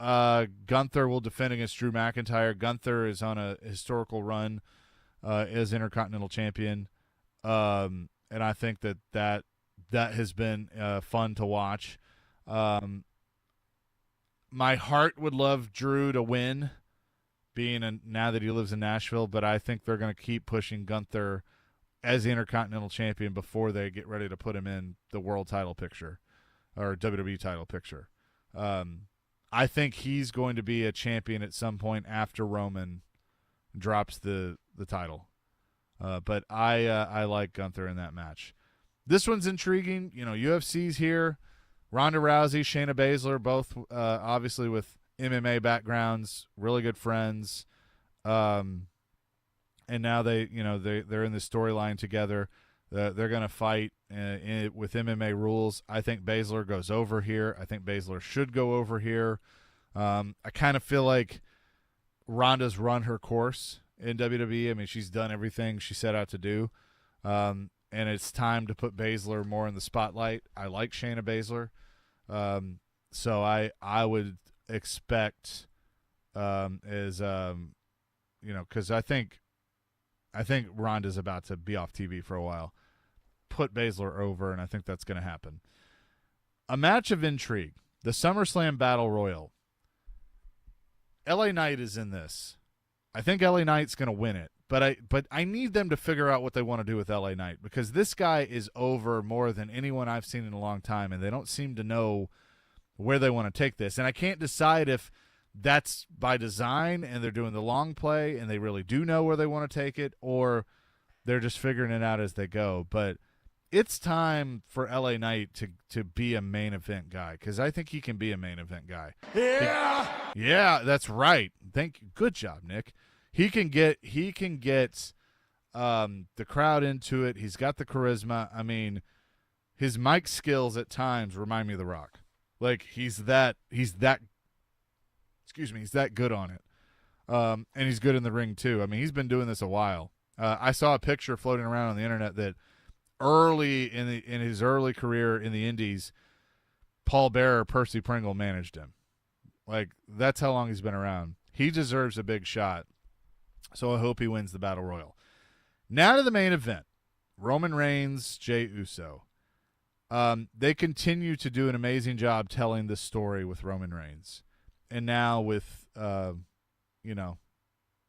Gunther will defend against Drew McIntyre. Gunther is on a historical run as Intercontinental Champion, and I think that has been fun to watch. My heart would love Drew to win, now that he lives in Nashville, but I think they're going to keep pushing Gunther as the Intercontinental Champion before they get ready to put him in the world title picture or WWE title picture. I think he's going to be a champion at some point after Roman drops the title. But I like Gunther in that match. This one's intriguing. UFC's here. Ronda Rousey, Shayna Baszler, both obviously with MMA backgrounds, really good friends. And now they're in the storyline together. They're going to fight with MMA rules. I think Baszler goes over here. I think Baszler should go over here. I kind of feel like Ronda's run her course in WWE. I mean, she's done everything she set out to do. And it's time to put Baszler more in the spotlight. I like Shayna Baszler. So I would expect because I think Ronda's about to be off TV for a while. Put Baszler over, and I think that's going to happen. A match of intrigue, the SummerSlam Battle Royal. LA Knight is in this. I think LA Knight's going to win it, but I need them to figure out what they want to do with LA Knight, because this guy is over more than anyone I've seen in a long time, and they don't seem to know where they want to take this. And I can't decide if that's by design and they're doing the long play and they really do know where they want to take it, or they're just figuring it out as they go. But it's time for LA Knight to be a main event guy, because I think he can be a main event guy. Yeah, that's right. Good job, Nick. He can get the crowd into it. He's got the charisma. I mean, his mic skills at times remind me of The Rock. Like he's that good on it. And he's good in the ring too. I mean, he's been doing this a while. I saw a picture floating around on the internet that early in his early career in the Indies, Paul Bearer, Percy Pringle managed him. Like, that's how long he's been around. He deserves a big shot. So I hope he wins the Battle Royal. Now to the main event. Roman Reigns, Jey Uso. They continue to do an amazing job telling this story with Roman Reigns. And now with,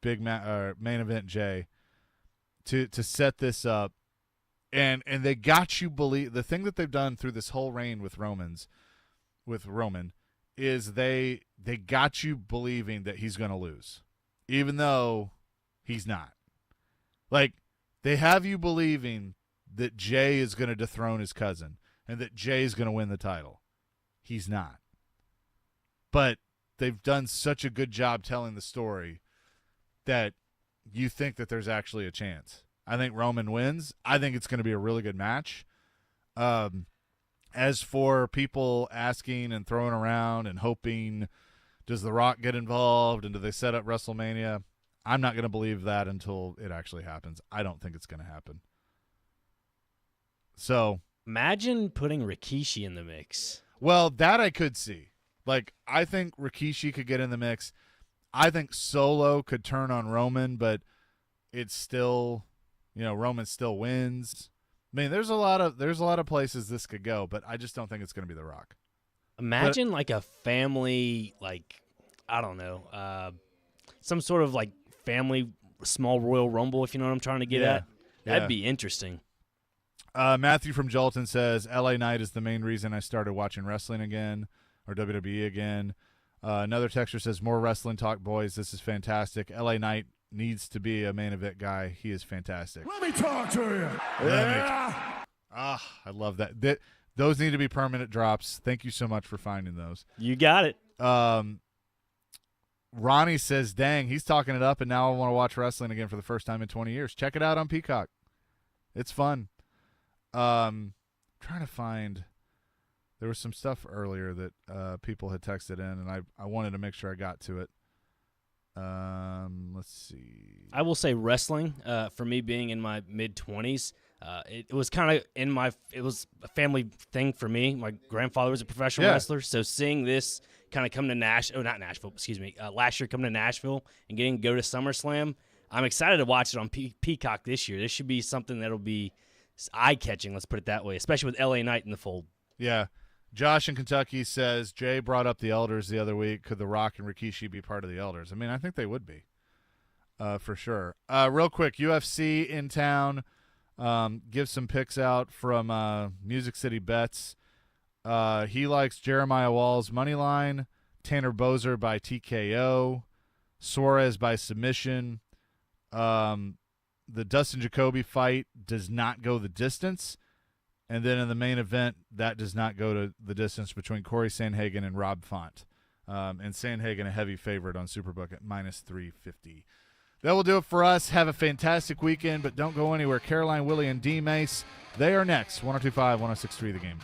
big main event Jey to set this up. And they got you believe. The thing that they've done through this whole reign with Roman is they got you believing that he's going to lose, even though he's not. Like, they have you believing that Jey is going to dethrone his cousin and that Jey is going to win the title. He's not. But they've done such a good job telling the story that you think that there's actually a chance. I think Roman wins. I think it's going to be a really good match. As for people asking and throwing around and hoping Does The Rock get involved, and do they set up WrestleMania? I'm not going to believe that until it actually happens. I don't think it's going to happen. So imagine putting Rikishi in the mix. Well, that I could see. Like, I think Rikishi could get in the mix. I think Solo could turn on Roman, but it's still, Roman still wins. I mean, there's a lot of places this could go, but I just don't think it's going to be The Rock. Imagine like a family, like, I don't know, some sort of like family small Royal Rumble, if you know what I'm trying to get at. That'd be interesting. Matthew from Jolton says, LA Knight is the main reason I started watching wrestling again, or WWE again. Another texter says, more wrestling talk, boys. This is fantastic. LA Knight needs to be a main event guy. He is fantastic. Let me talk to you. I love that. Those need to be permanent drops. Thank you so much for finding those. You got it. Ronnie says, dang, he's talking it up, and now I want to watch wrestling again for the first time in 20 years. Check it out on Peacock. It's fun. Trying to find – there was some stuff earlier that people had texted in, and I wanted to make sure I got to it. Let's see. I will say wrestling, for me being in my mid-20s, it was kind of it was a family thing for me. My grandfather was a professional wrestler, so seeing this kind of come to last year come to Nashville and getting to go to SummerSlam, I'm excited to watch it on Peacock this year. This should be something that'll be eye-catching, let's put it that way, especially with LA Knight in the fold. Yeah. Josh in Kentucky says, Jay brought up the Elders the other week. Could The Rock and Rikishi be part of the Elders? I mean, I think they would be, for sure. Real quick, UFC in town. Give some picks out from Music City Bets. He likes Jeremiah Wall's money line, Tanner Bozer by TKO, Suarez by submission. The Dustin Jacoby fight does not go the distance. And then in the main event, that does not go to the distance between Corey Sandhagen and Rob Font. And Sandhagen a heavy favorite on Superbook at -350. That will do it for us. Have a fantastic weekend, but don't go anywhere. Caroline, Willie, and D. Mace, they are next. 102.5, 106.3 The Game.